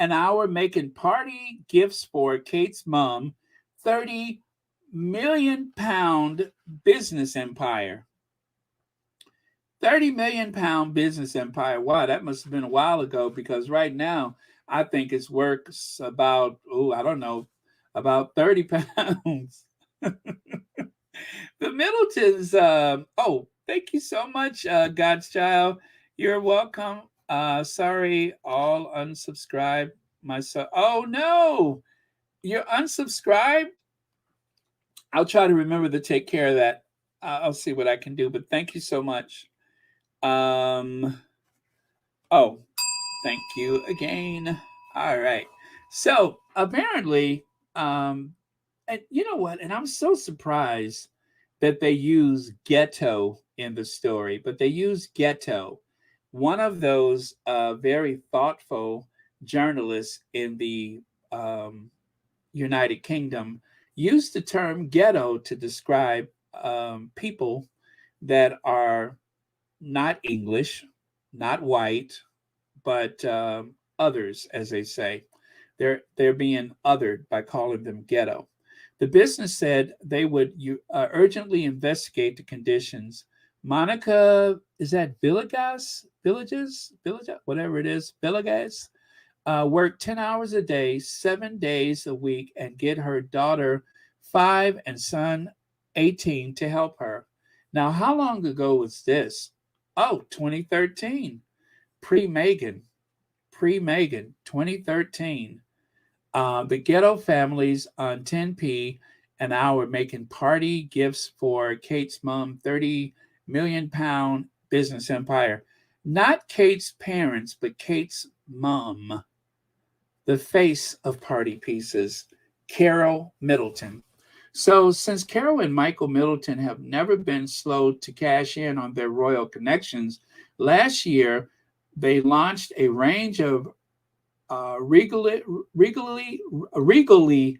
an hour making party gifts for Kate's mom, 30 million pound business empire. 30 million pound business empire. Wow, that must have been a while ago because right now I think it's worth about, about 30 pounds. The Middletons, thank you so much, God's Child. You're welcome. Sorry, all unsubscribed myself. Oh, no, you're unsubscribed? I'll try to remember to take care of that. I'll see what I can do, but thank you so much. Thank you again. All right. So apparently, and you know what? And I'm so surprised that they use ghetto in the story, but they use ghetto. One of those very thoughtful journalists in the United Kingdom used the term ghetto to describe people that are not English, not white, but others, as they say. They're being othered by calling them ghetto. The business said they would urgently investigate the conditions Monica, is that whatever it is, Villegas, work 10 hours a day, 7 days a week, and get her daughter 5 and son 18 to help her. Now, how long ago was this? Oh, 2013, pre Meghan, 2013. The ghetto families on 10p an hour making party gifts for Kate's mom, 30 million pound business empire. Not Kate's parents, but Kate's mom, the face of party pieces, Carol Middleton. So, since Carol and Michael Middleton have never been slow to cash in on their royal connections, last year they launched a range of regally, regally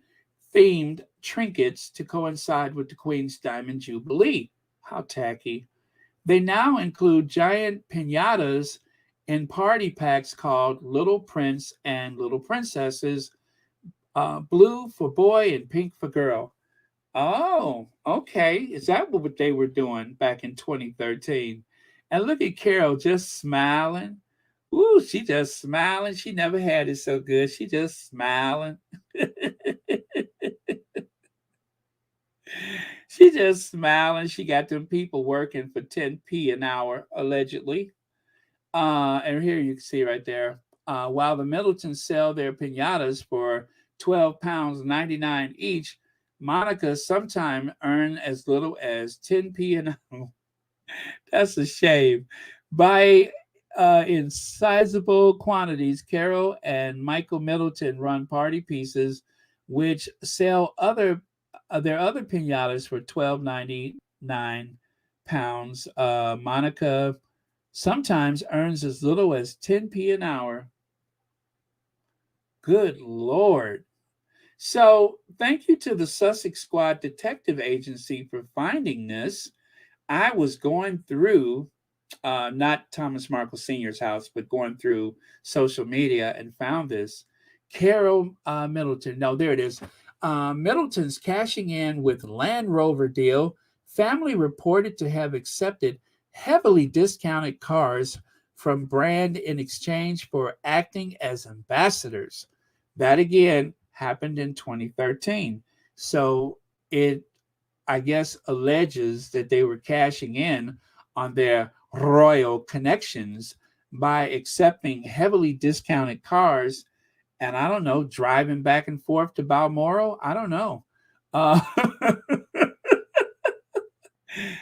themed trinkets to coincide with the Queen's Diamond Jubilee. How tacky. They now include giant pinatas in party packs called Little Prince and Little Princesses, blue for boy and pink for girl. Oh, okay. Is that what they were doing back in 2013? And look at Carol just smiling. Ooh, she just smiling. She never had it so good. She just smiling. She just smiling. She got them people working for 10p an hour, allegedly. And here you can see right there. While the Middletons sell their pinatas for £12.99 each, Monica sometimes earn as little as 10p an hour. That's a shame. By in sizable quantities, Carol and Michael Middleton run party pieces, which sell their other pinatas for £12.99. Monica sometimes earns as little as 10p an hour. Good Lord. So, thank you to the Sussex Squad Detective Agency for finding this. I was going through, not Thomas Markle Sr.'s house, but going through social media and found this. Carol Middleton. No, there it is. Middleton's cashing in with Land Rover deal. Family reported to have accepted heavily discounted cars from brand in exchange for acting as ambassadors. That again happened in 2013. So it, I guess, alleges that they were cashing in on their royal connections by accepting heavily discounted cars and I don't know, driving back and forth to Balmoral. I don't know. Uh,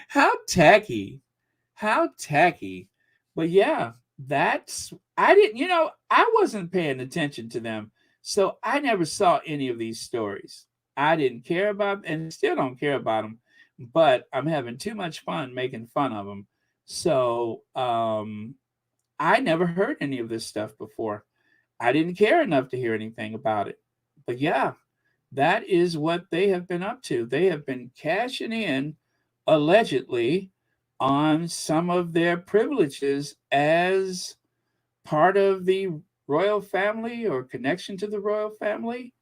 how tacky. How tacky. But yeah, I didn't, I wasn't paying attention to them. So I never saw any of these stories. I didn't care about and still don't care about them, but I'm having too much fun making fun of them. So I never heard any of this stuff before. I didn't care enough to hear anything about it. But yeah, that is what they have been up to. They have been cashing in, allegedly, on some of their privileges as part of the royal family or connection to the royal family.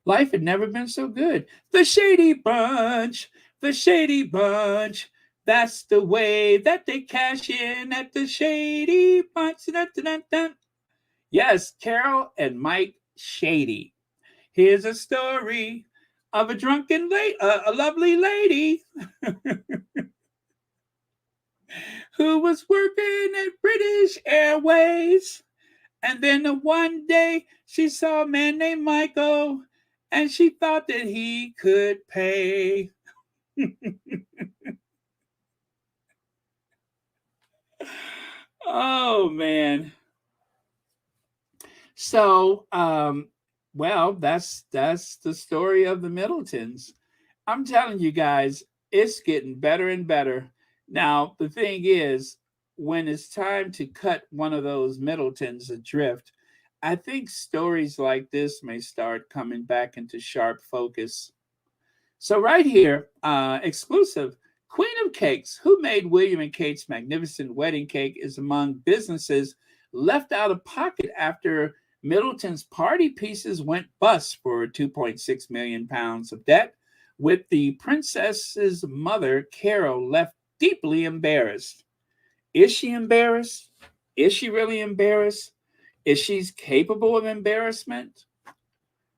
Life had never been so good. The Shady Bunch, the Shady Bunch. That's the way that they cash in at the Shady Bunch. Dun, dun, dun, dun. Yes, Carol and Mike Shady. Here's a story of a a lovely lady who was working at British Airways. And then one day she saw a man named Michael and she thought that he could pay. Oh, man. So, well, that's the story of the Middletons. I'm telling you guys, it's getting better and better. Now, the thing is, when it's time to cut one of those Middletons adrift, I think stories like this may start coming back into sharp focus. So, right here, exclusive Queen of Cakes, who made William and Kate's magnificent wedding cake, is among businesses left out of pocket after Middleton's party pieces went bust for 2.6 million pounds of debt, with the princess's mother, Carol, left deeply embarrassed. Is she embarrassed? Is she really embarrassed? Is she capable of embarrassment?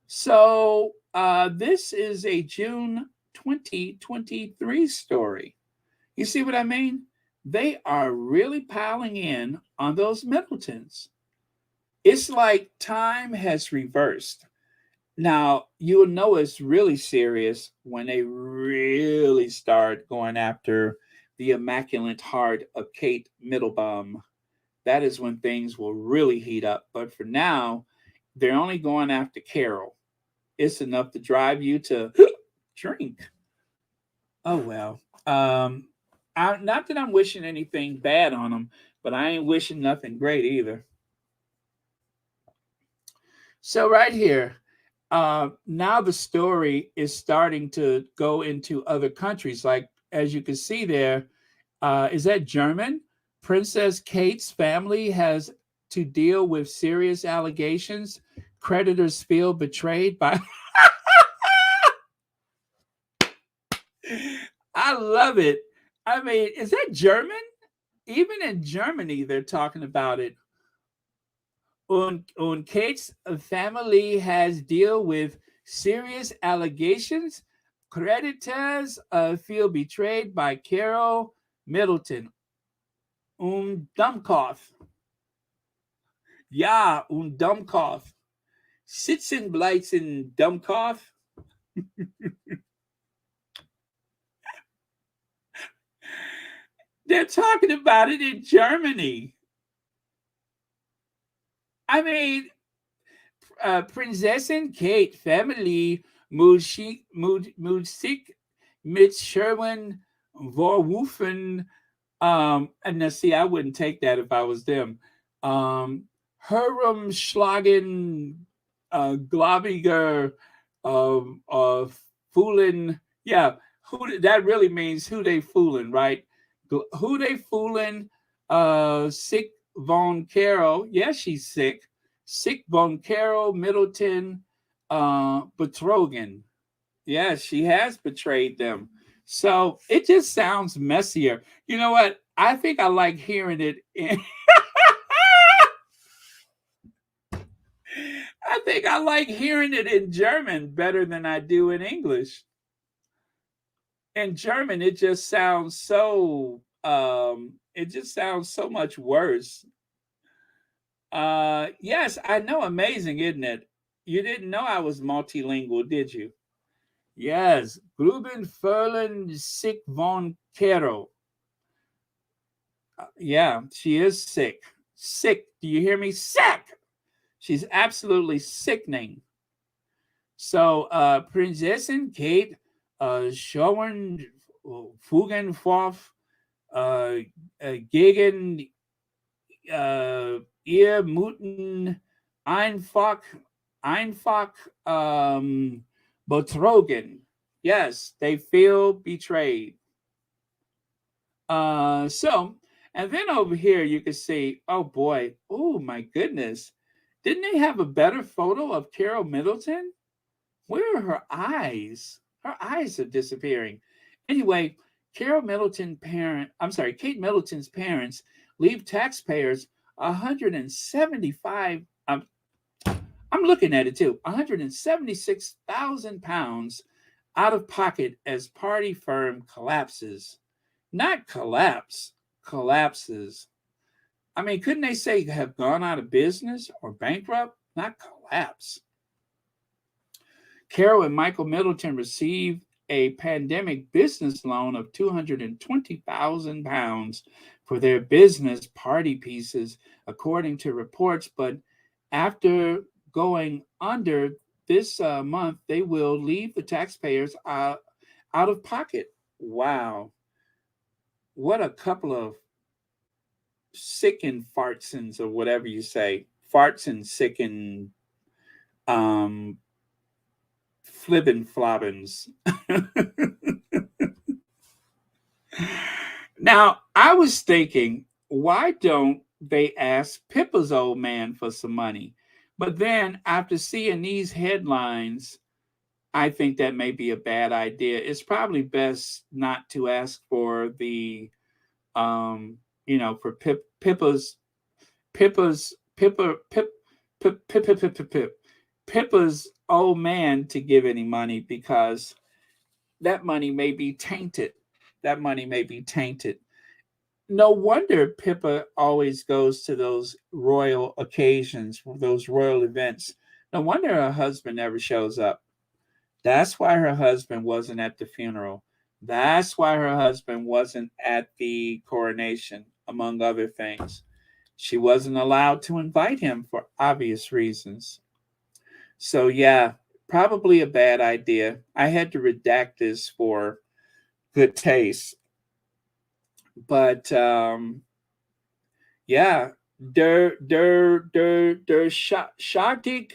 So this is a June 2023 story. You see what I mean? They are really piling in on those Middletons. It's like time has reversed. Now, you'll know it's really serious when they really start going after the immaculate heart of Kate Middleton. That is when things will really heat up. But for now, they're only going after Carol. It's enough to drive you to drink. Oh, well. Not that I'm wishing anything bad on them, but I ain't wishing nothing great either. So, right here, now the story is starting to go into other countries. Like, as you can see there, is that German? Princess Kate's family has to deal with serious allegations. Creditors feel betrayed by. I love it. I mean, is that German? Even in Germany, they're talking about it. Und Kate's family has deal with serious allegations. Creditors feel betrayed by Carol Middleton. Dummkopf. Ja, Dummkopf. Sitzenbleitzen Dummkopf. They're talking about it in Germany. I mean, Prinzessin Kate family Musik mit Sherwin Vorwürfen. And now, see, I wouldn't take that if I was them. Herumschlagen, Glaviger, fooling. Yeah, who that really means who they fooling, right? Who they fooling? Sick von Carol. Yeah, she's sick. Sick von Carol Middleton, betrogen. Yeah, she has betrayed them. So it just sounds messier. You know what? I think I like hearing it in. I think I like hearing it in German better than I do in English. In German, it just sounds so. It just sounds so much worse. Yes, I know. Amazing, isn't it? You didn't know I was multilingual, did you? Yes, Gruben Ferlen Sick von Kero. Yeah, she is sick. Sick. Do you hear me? Sick. She's absolutely sickening. So, Prinzessin Kate, Schoen, Fugenforth, gegen ihr Muten einfach betrogen. Yes, they feel betrayed. So, and then over here you can see, oh boy, oh my goodness. Didn't they have a better photo of Carol Middleton? Where are her eyes? Her eyes are disappearing. Anyway, Kate Middleton's parents leave taxpayers 175, I'm looking at it too, £176,000 out of pocket as party firm collapses. Not collapse, collapses. I mean, couldn't they say have gone out of business or bankrupt? Not collapse. Carol and Michael Middleton received a pandemic business loan of £220,000 for their business party pieces, according to reports. But after going under this month, they will leave the taxpayers out of pocket. Wow. What a couple of sicken fartsons, or whatever you say. Farts and sicken flibbin flobbins. Now, I was thinking, why don't they ask Pippa's old man for some money? But then, after seeing these headlines, I think that may be a bad idea. It's probably best not to ask for the, for Pippa's Pippa Pip Pip Pip Pip Pip Pip Pip Pippa's old man to give any money, because that money may be tainted. That money may be tainted. No wonder Pippa always goes to those royal occasions, those royal events. No wonder her husband never shows up. That's why her husband wasn't at the funeral. That's why her husband wasn't at the coronation, among other things. She wasn't allowed to invite him for obvious reasons. So, yeah, probably a bad idea. I had to redact this for good taste. But yeah, Shatik,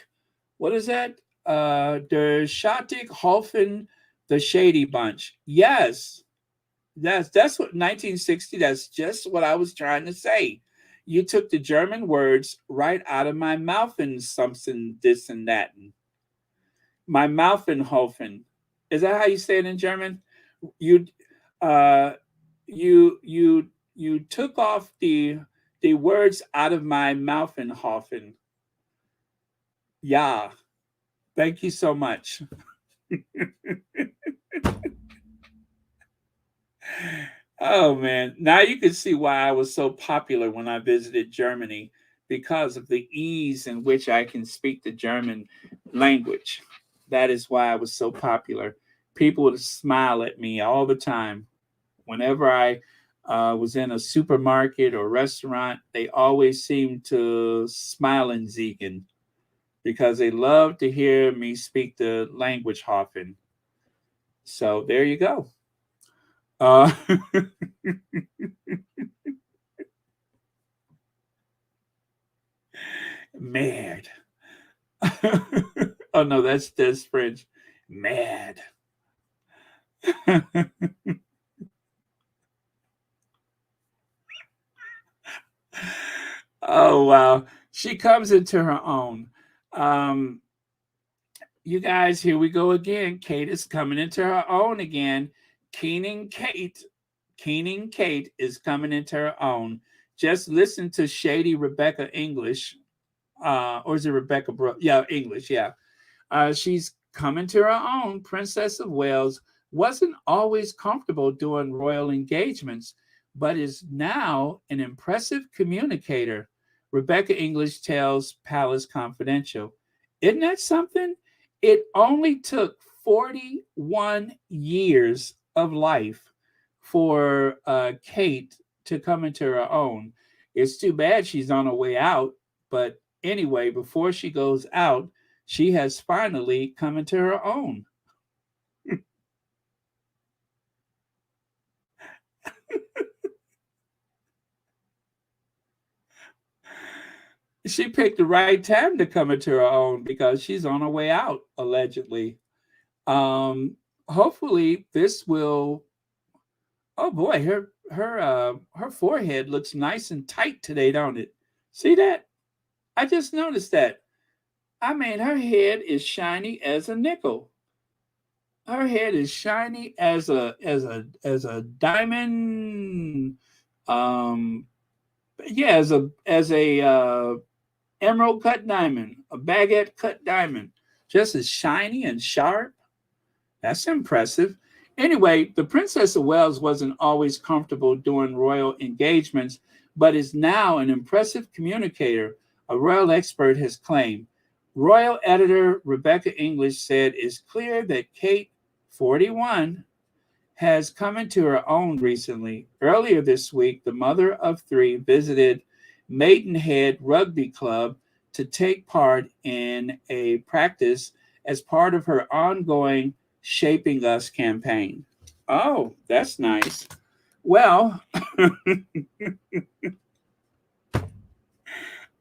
what is that? Der Shatik Hofen, the Shady Bunch. Yes, that's what 1960. That's just what I was trying to say. You took the German words right out of my mouth and something, this and that. My Mouffenhofen. Is that how you say it in German? You, uh, you took off the words out of my Mouffenhofen. Yeah. Thank you so much. Oh man, now you can see why I was so popular when I visited Germany, because of the ease in which I can speak the German language. That is why I was so popular. People would smile at me all the time. Whenever I was in a supermarket or restaurant, they always seemed to smile and ziegen, because they love to hear me speak the language Hoffen. So there you go. Uh, mad. Oh no, that's French. Mad. Oh wow. She comes into her own. Um, you guys, here we go again. Kate is coming into her own again. Keening Kate. Keening Kate is coming into her own. Just listen to Shady Rebecca English. Or is it Rebecca Brooke? Yeah, English, yeah. She's coming to her own. Princess of Wales wasn't always comfortable doing royal engagements, but is now an impressive communicator. Rebecca English tells Palace Confidential. Isn't that something? It only took 41 years of life for Kate to come into her own. It's too bad she's on her way out, but anyway, before she goes out, she has finally come into her own. She picked the right time to come into her own, because she's on her way out, allegedly. Hopefully this will. Oh boy, her forehead looks nice and tight today, don't it? See that? I just noticed that. I mean, her head is shiny as a nickel. Her head is shiny as a diamond. Um, yeah, as a emerald cut diamond, a baguette cut diamond, just as shiny and sharp. That's impressive. Anyway, the Princess of Wales wasn't always comfortable doing royal engagements, but is now an impressive communicator, a royal expert has claimed. Royal editor Rebecca English said it's clear that Kate, 41, has come into her own recently. Earlier this week, the mother of three visited Maidenhead Rugby Club to take part in a practice as part of her ongoing Shaping Us campaign. Oh, that's nice. Well,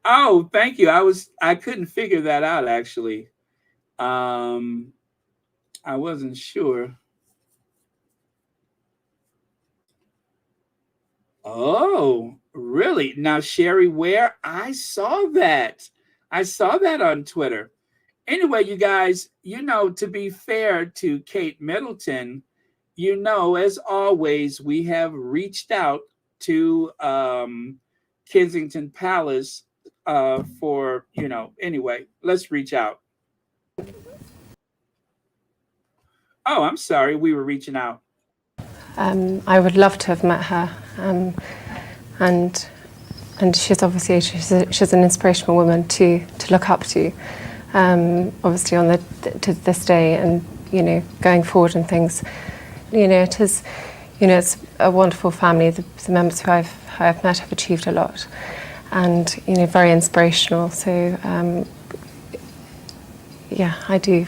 oh, thank you. I couldn't figure that out actually. Um, I wasn't sure. Oh, really? Now, Sherry, where I saw that on Twitter. Anyway, you guys, to be fair to Kate Middleton, as always, we have reached out to Kensington Palace for, anyway, let's reach out. Oh, I'm sorry. We were reaching out. I would love to have met her, and she's obviously she's an inspirational woman to look up to. Obviously on to this day, and going forward and things. It is, it's a wonderful family. The members who I've met have achieved a lot, and very inspirational. So yeah, I do.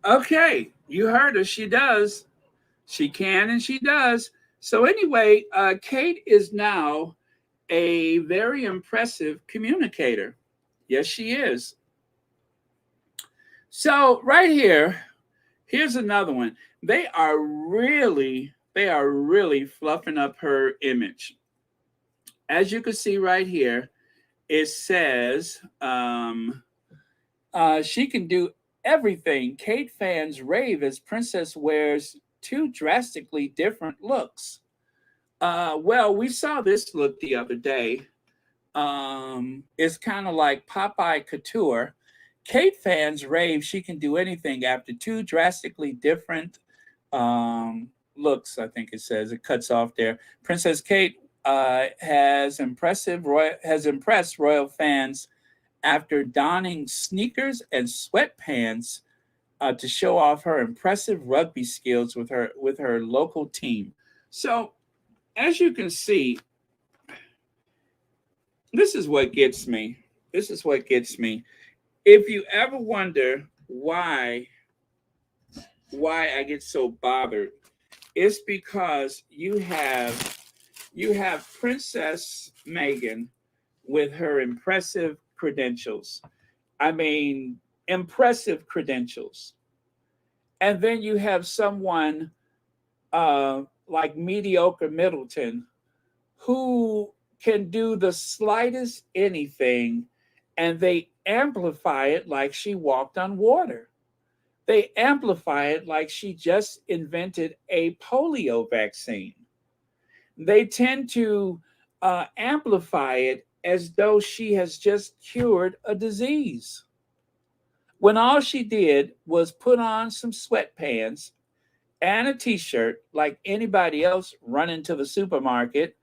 Okay, you heard her. She does. She can and she does. So anyway, Kate is now a very impressive communicator. Yes, she is. So right here, here's another one. They are really fluffing up her image. As you can see right here, it says she can do everything. Kate fans rave as Princess wears two drastically different looks. Well, we saw this look the other day. It's kind of like Popeye Couture. Kate fans rave she can do anything after two drastically different looks. I think it says it cuts off there. Princess Kate has impressed royal fans after donning sneakers and sweatpants to show off her impressive rugby skills with her local team. So, as you can see, this is what gets me. This is what gets me. If you ever wonder why I get so bothered, it's because you have Princess Meghan with her impressive credentials. I mean, impressive credentials. And then you have someone like mediocre Middleton who can do the slightest anything and they amplify it like she walked on water. They amplify it like she just invented a polio vaccine. They tend to amplify it as though she has just cured a disease, when all she did was put on some sweatpants and a t-shirt like anybody else running to the supermarket,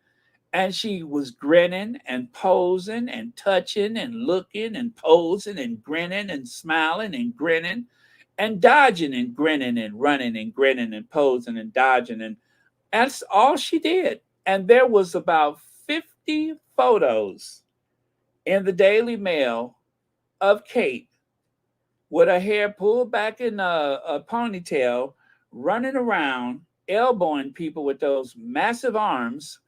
and she was grinning and posing and touching and looking and posing and grinning and smiling and grinning and dodging and grinning and running and grinning and posing and dodging, and that's all she did. And there was about 50 photos in the Daily Mail of Kate with her hair pulled back in a ponytail, running around, elbowing people with those massive arms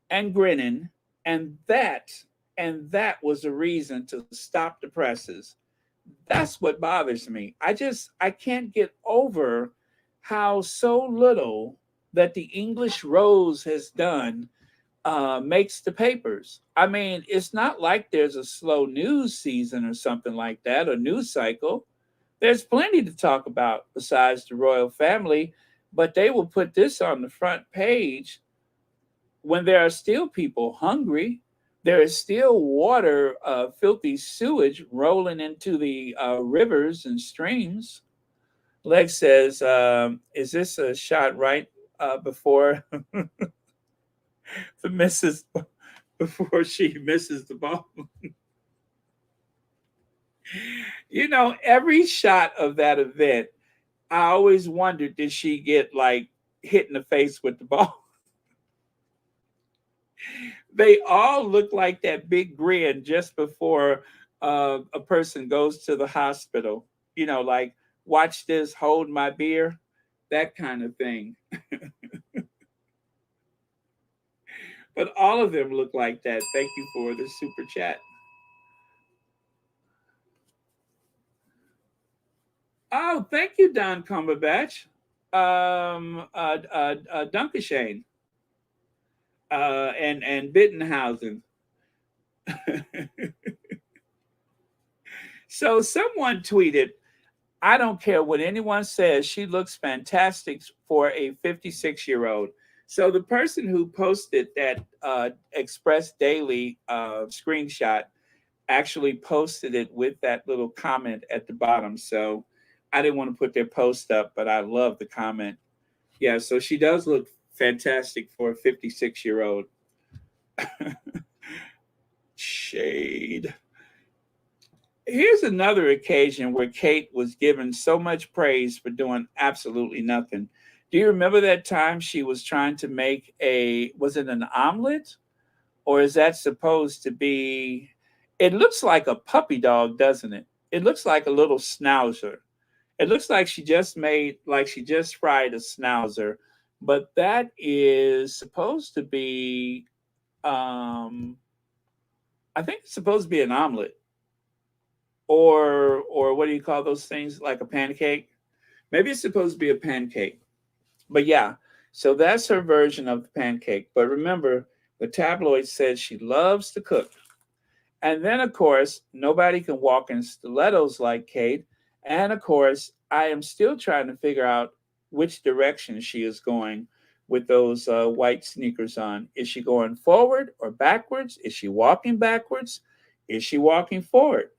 and grinning. And that was the reason to stop the presses. That's what bothers me. I can't get over how so little that the English Rose has done makes the papers. I mean, it's not like there's a slow news season or something like that, or news cycle. There's plenty to talk about besides the royal family, but they will put this on the front page when there are still people hungry. There is still water, filthy sewage rolling into the rivers and streams. Lex says, "Is this a shot right before the misses before she misses the ball?" Every shot of that event, I always wondered, did she get like hit in the face with the ball? They all look like that big grin just before a person goes to the hospital. Like, watch this, hold my beer, that kind of thing. But all of them look like that. Thank you for the super chat. Oh, thank you, Don Cumberbatch. Dunkashane. And Bittenhausen. So someone tweeted, I don't care what anyone says, she looks fantastic for a 56-year-old. So the person who posted that Express Daily screenshot actually posted it with that little comment at the bottom. So I didn't want to put their post up, but I love the comment. Yeah, so she does look fantastic for a 56-year-old. Shade. Here's another occasion where Kate was given so much praise for doing absolutely nothing. Do you remember that time she was trying to make was it an omelet? Or is that supposed to be, it looks like a puppy dog, doesn't it? It looks like a little schnauzer. It looks like she just fried a schnauzer, but that is supposed to be, um, I think it's supposed to be an omelet, or what do you call those things? Like a pancake? Maybe it's supposed to be a pancake. But yeah, so that's her version of the pancake. But remember, the tabloid said she loves to cook. And then, of course, nobody can walk in stilettos like Kate. And of course, I am still trying to figure out which direction she is going with those white sneakers on. Is she going forward or backwards? Is she walking backwards? Is she walking forward?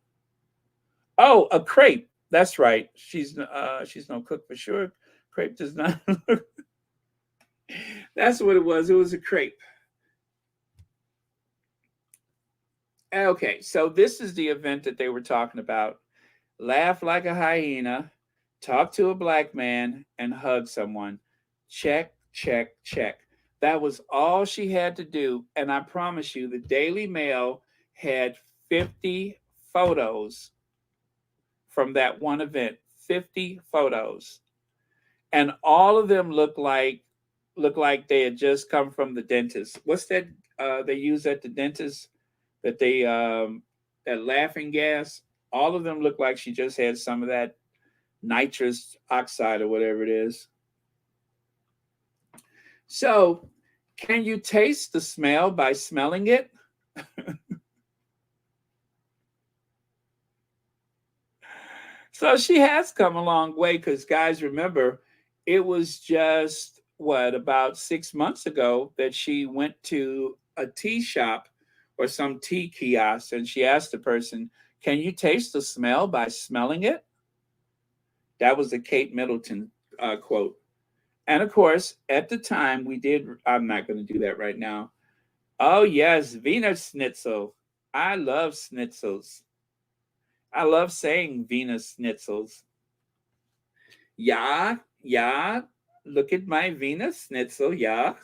Oh, a crepe. That's right. She's no cook for sure. Crepe does not look. That's what it was. It was a crepe. Okay, so this is the event that they were talking about. Laugh like a hyena, talk to a black man, and hug someone. Check, check, check. That was all she had to do. And I promise you, the Daily Mail had 50 photos from that one event. 50 photos. And all of them look like they had just come from the dentist. What's that they use at the dentist? That they that laughing gas. All of them look like she just had some of that nitrous oxide or whatever it is. So, can you taste the smell by smelling it? So she has come a long way because, guys, remember, it was just what, about 6 months ago that she went to a tea shop or some tea kiosk and she asked the person, can you taste the smell by smelling it? That was the Kate Middleton quote. And of course, at the time, I'm not going to do that right now. Oh, yes, Wiener Schnitzel. I love schnitzels. I love saying Wiener Schnitzels. Yeah, yeah. Look at my Wiener Schnitzel. Yeah,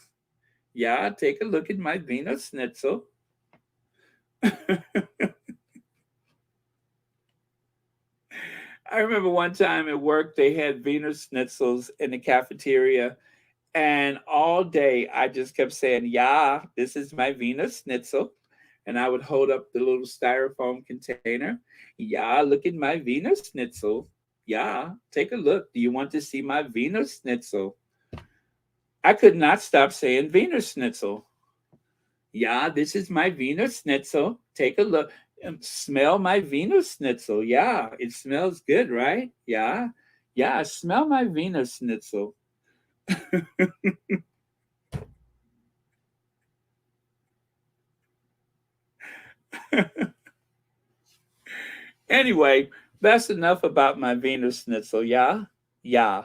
yeah. Take a look at my Wiener Schnitzel. I remember one time at work they had Wiener Schnitzels in the cafeteria, and all day I just kept saying, "Yeah, this is my Wiener Schnitzel," and I would hold up the little styrofoam container. Yeah, look at my Wiener Schnitzel. Yeah, take a look. Do you want to see my Wiener Schnitzel? I could not stop saying Wiener Schnitzel. Yeah, this is my Wiener Schnitzel. Take a look. Smell my Wiener Schnitzel. Yeah, it smells good, right? Yeah. Yeah, smell my Wiener Schnitzel. Anyway, that's enough about my Wiener Schnitzel. Yeah? Yeah.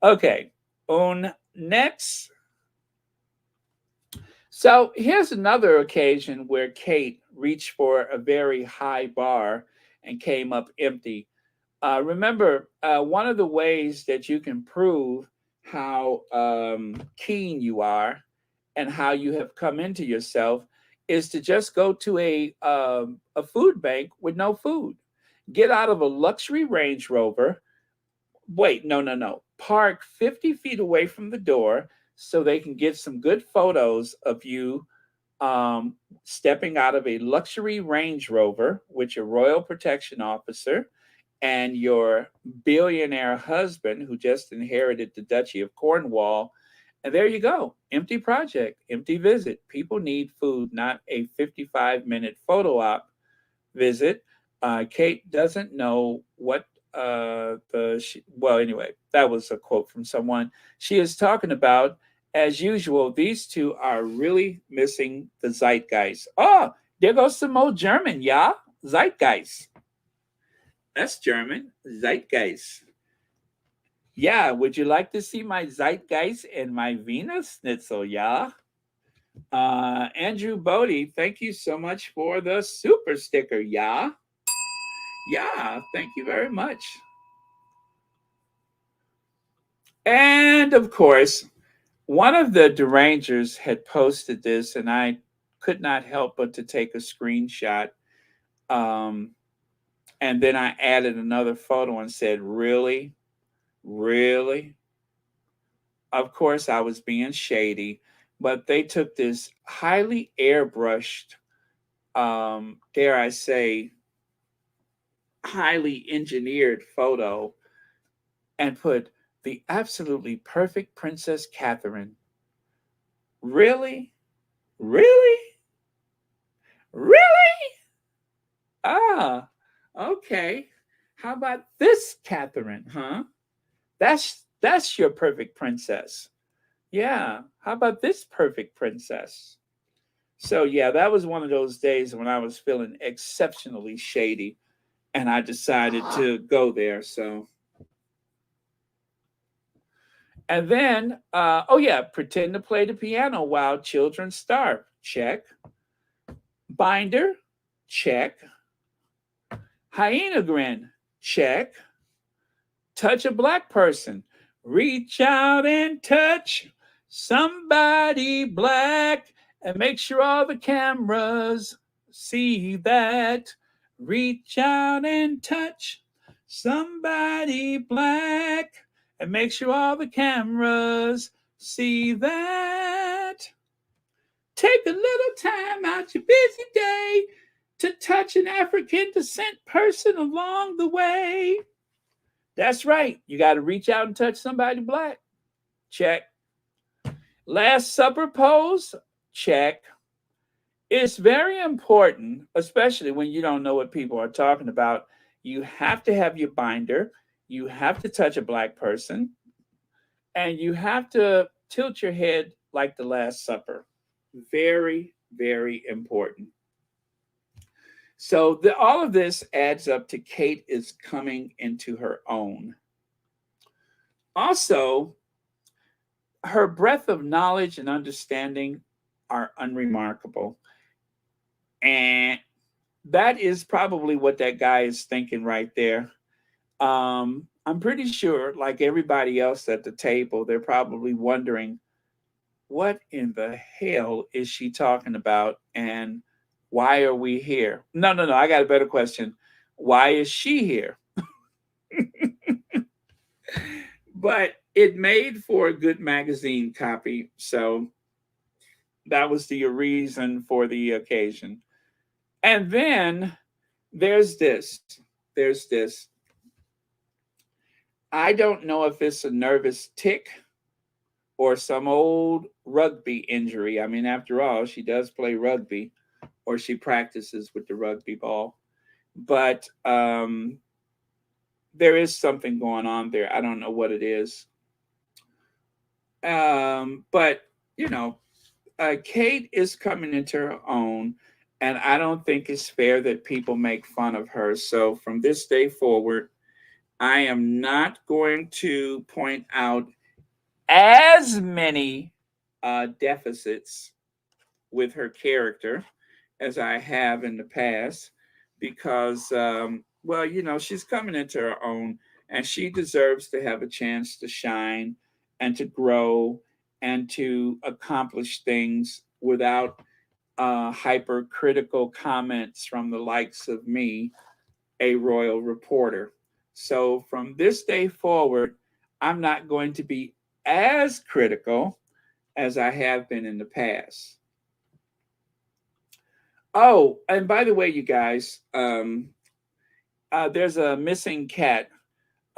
Okay. On next. So here's another occasion where Kate reached for a very high bar and came up empty. Remember, one of the ways that you can prove how keen you are and how you have come into yourself is to just go to a food bank with no food. Get out of a luxury Range Rover. Wait, no, no, no. Park 50 feet away from the door so they can get some good photos of you stepping out of a luxury Range Rover with your royal protection officer and your billionaire husband who just inherited the Duchy of Cornwall. And there you go. Empty project, empty visit. People need food, not a 55-minute photo op visit. Kate doesn't know what well, anyway, that was a quote from someone. She is talking about, as usual, these two are really missing the zeitgeist. Oh, there goes some more German, yeah? Zeitgeist. That's German. Zeitgeist. Yeah, would you like to see my zeitgeist and my Venus schnitzel, yeah? Andrew Bodie, thank you so much for the super sticker, yeah? Yeah, thank you very much. And of course, one of the Darrangers had posted this, and I could not help but to take a screenshot. Um, and then I added another photo and said, really? Really? Of course, I was being shady, but they took this highly airbrushed, dare I say, highly engineered photo and put the absolutely perfect Princess Catherine. Really? Really? Really? Ah, okay. How about this, Catherine? Huh? That's your perfect princess. Yeah. How about this perfect princess? So yeah, that was one of those days when I was feeling exceptionally shady, and I decided to go there. So, and then, oh yeah, pretend to play the piano while children starve. Check. Binder. Check. Hyena grin. Check. Touch a black person. Reach out and touch somebody black and make sure all the cameras see that. Reach out and touch somebody black and make sure all the cameras see that. Take a little time out your busy day to touch an African descent person along the way. That's right. You got to reach out and touch somebody black. Check. Last Supper pose. Check. It's very important, especially when you don't know what people are talking about. You have to have your binder. You have to touch a black person. And you have to tilt your head like the Last Supper. Very, very important. So all of this adds up to Kate is coming into her own. Also, her breadth of knowledge and understanding are unremarkable. And that is probably what that guy is thinking right there. I'm pretty sure, like everybody else at the table, they're probably wondering, what in the hell is she talking about? And why are we here? No, no, no. I got a better question. Why is she here? But it made for a good magazine copy. So that was the reason for the occasion. And then there's this. There's this. I don't know if it's a nervous tick or some old rugby injury. I mean, after all, she does play rugby or she practices with the rugby ball. But there is something going on there. I don't know what it is. But, you know, Kate is coming into her own, and I don't think it's fair that people make fun of her. So from this day forward, I am not going to point out as many deficits with her character as I have in the past because, well, you know, she's coming into her own and she deserves to have a chance to shine and to grow and to accomplish things without hypercritical comments from the likes of me, a royal reporter. So from this day forward, I'm not going to be as critical as I have been in the past. Oh, and by the way, you guys, there's a missing cat.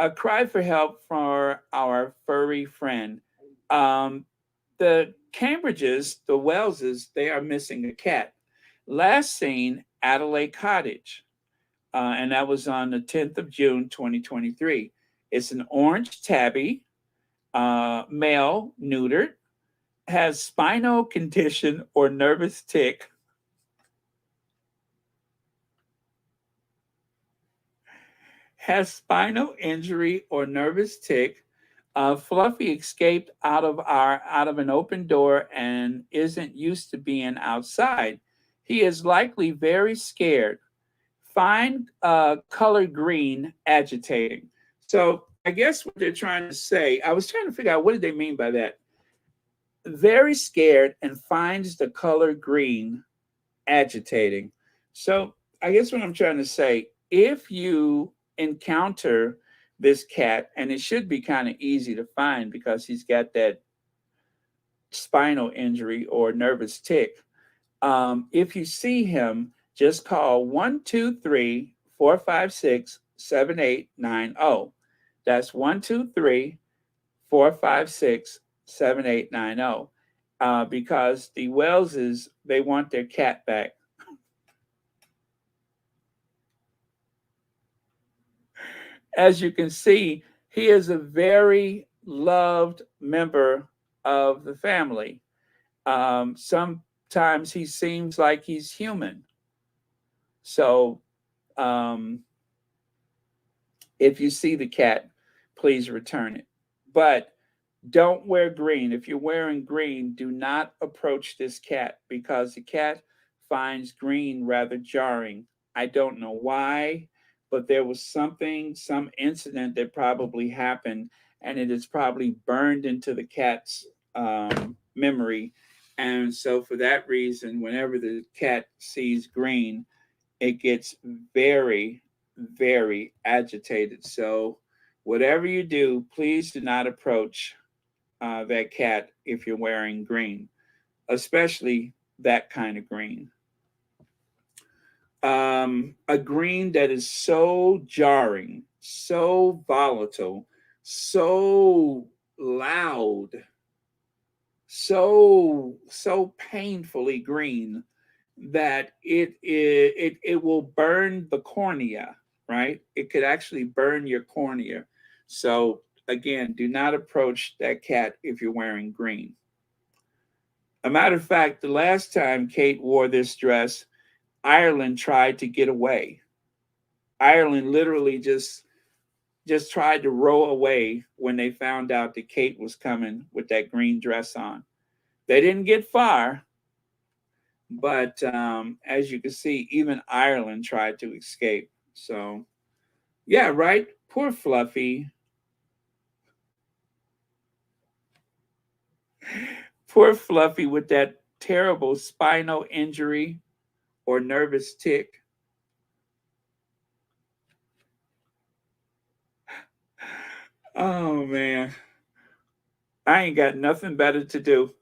A cry for help for our furry friend. Um, the Cambridges, the Welleses, they are missing a cat. Last seen, Adelaide Cottage. and that was on the 10th of June, 2023. It's an orange tabby, male, neutered, has spinal condition or nervous tick, has spinal injury or nervous tick. Fluffy escaped out of an open door and isn't used to being outside. He is likely very scared. Find color green agitating. So I guess what they're trying to say, I was trying to figure out what did they mean by that. Very scared and finds the color green agitating. So I guess what I'm trying to say, if you encounter this cat, and it should be kind of easy to find because he's got that spinal injury or nervous tick. If you see him, just call 1-2-3-456-7890. That's 1-2-3-456-7890. Because the Wellses, they want their cat back. As you can see, he is a very loved member of the family. Sometimes he seems like he's human. So if you see the cat, please return it. But don't wear green. If you're wearing green, do not approach this cat because the cat finds green rather jarring. I don't know why, but there was some incident that probably happened, and it is probably burned into the cat's memory. And so, for that reason, whenever the cat sees green, it gets very, very agitated. So, whatever you do, please do not approach that cat if you're wearing green, especially that kind of green. A green that is so jarring, so volatile, so loud, so painfully green that it will burn the cornea, right? It could actually burn your cornea. So again, do not approach that cat if you're wearing green. A matter of fact, the last time Kate wore this dress, Ireland tried to get away. Ireland literally just tried to row away when they found out that Kate was coming with that green dress on. They didn't get far, but as you can see, even Ireland tried to escape. So, yeah, right? Poor Fluffy. Poor Fluffy with that terrible spinal injury or nervous tick. Oh, man. I ain't got nothing better to do.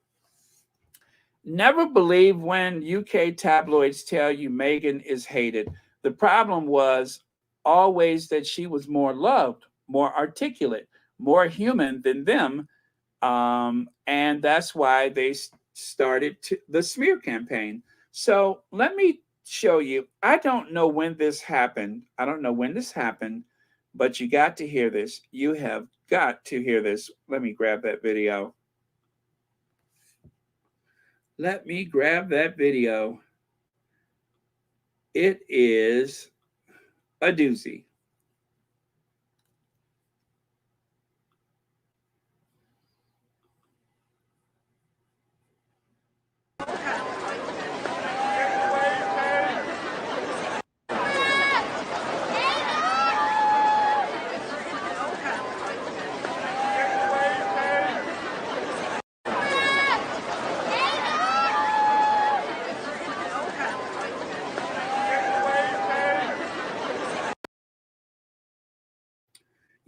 Never believe when UK tabloids tell you Meghan is hated. The problem was always that she was more loved, more articulate, more human than them. And that's why they started the smear campaign. So let me show you. I don't know when this happened. But you got to hear this. You have got to hear this. Let me grab that video. It is a doozy.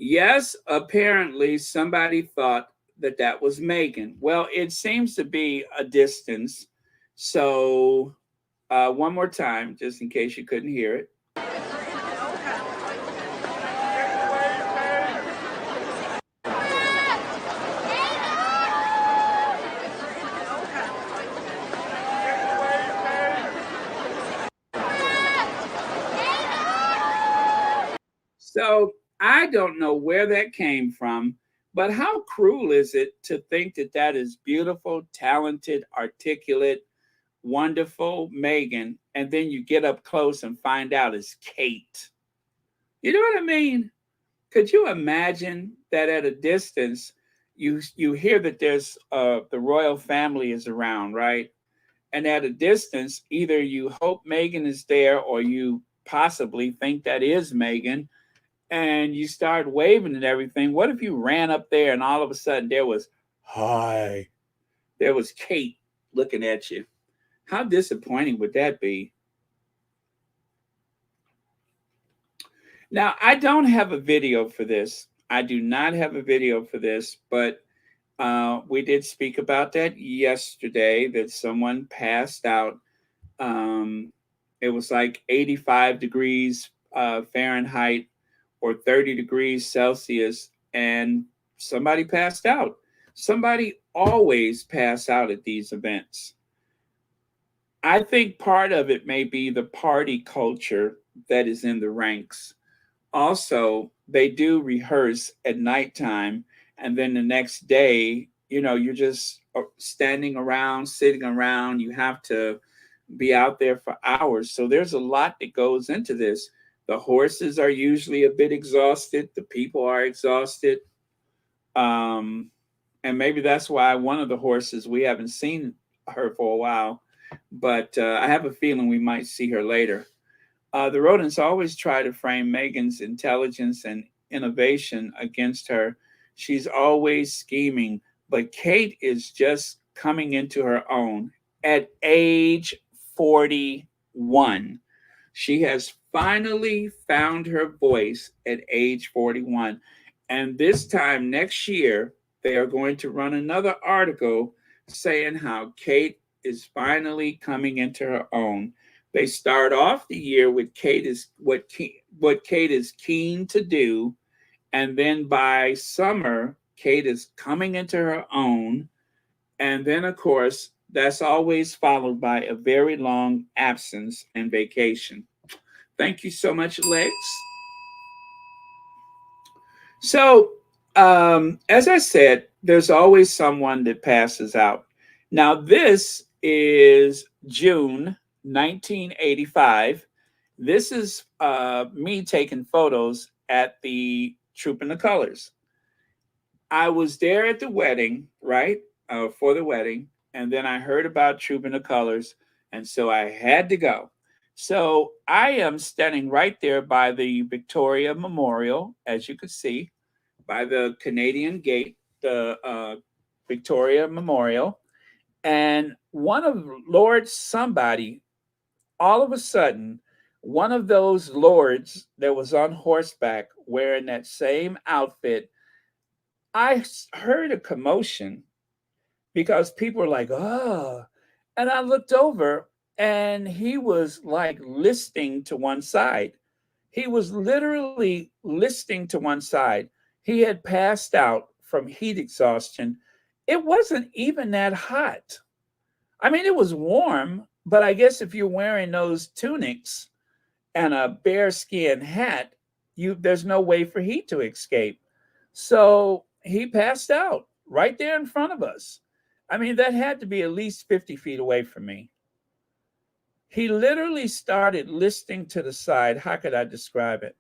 Yes, apparently somebody thought that was Meghan. Well, it seems to be a distance. So, one more time, just in case you couldn't hear it. So I don't know where that came from, but how cruel is it to think that that is beautiful, talented, articulate, wonderful Meghan, and then you get up close and find out it's Kate. You know what I mean? Could you imagine that at a distance, you hear that there's the royal family is around, right? And at a distance, either you hope Meghan is there or you possibly think that is Meghan, and you start waving and everything. What if you ran up there and all of a sudden there was, hi, there was Kate looking at you? How disappointing would that be? Now, I don't have a video for this. I do not have a video for this, but we did speak about that yesterday that someone passed out. Um, it was like 85 degrees Fahrenheit or 30 degrees Celsius, and somebody passed out. Somebody always pass out at these events. I think part of it may be the party culture that is in the ranks. Also, they do rehearse at nighttime, and then the next day, you're just standing around, sitting around. You have to be out there for hours. So there's a lot that goes into this. The horses are usually a bit exhausted, the people are exhausted. Um, and maybe that's why one of the horses, we haven't seen her for a while, but I have a feeling we might see her later. The rodents always try to frame Meghan's intelligence and innovation against her. She's always scheming, but Kate is just coming into her own at age 41. She has finally found her voice at age 41. And this time next year, they are going to run another article saying how Kate is finally coming into her own. They start off the year with what Kate is keen to do, and then by summer, Kate is coming into her own, and then of course that's always followed by a very long absence and vacation. Thank you so much, Lex. So, as I said, there's always someone that passes out. Now, this is June 1985. This is me taking photos at the Troop in the Colors. I was there at the wedding, right? For the wedding. And then I heard about Troop in the Colors. And so I had to go. So I am standing right there by the Victoria Memorial, as you can see, by the Canadian Gate, the Victoria Memorial. And one of Lord somebody, all of a sudden, one of those lords that was on horseback wearing that same outfit, I heard a commotion because people were like, oh. And I looked over and he was like listing to one side. He was literally listing to one side. He had passed out from heat exhaustion. It wasn't even that hot. I mean, it was warm, but I guess if you're wearing those tunics and a bearskin hat, there's no way for heat to escape. So he passed out right there in front of us. I mean, that had to be at least 50 feet away from me. He literally started listing to the side. How could I describe it?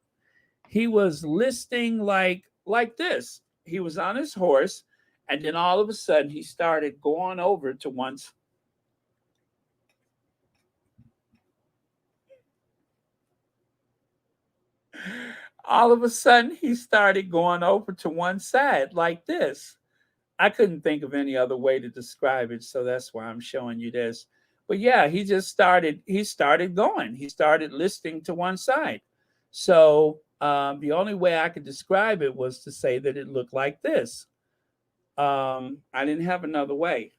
He was listing like this. He was on his horse, and then all of a sudden he started going over to once. All of a sudden he started going over to one side like this. I couldn't think of any other way to describe it, so that's why I'm showing you this. But yeah, he started going. He started listing to one side. So the only way I could describe it was to say that it looked like this. I didn't have another way.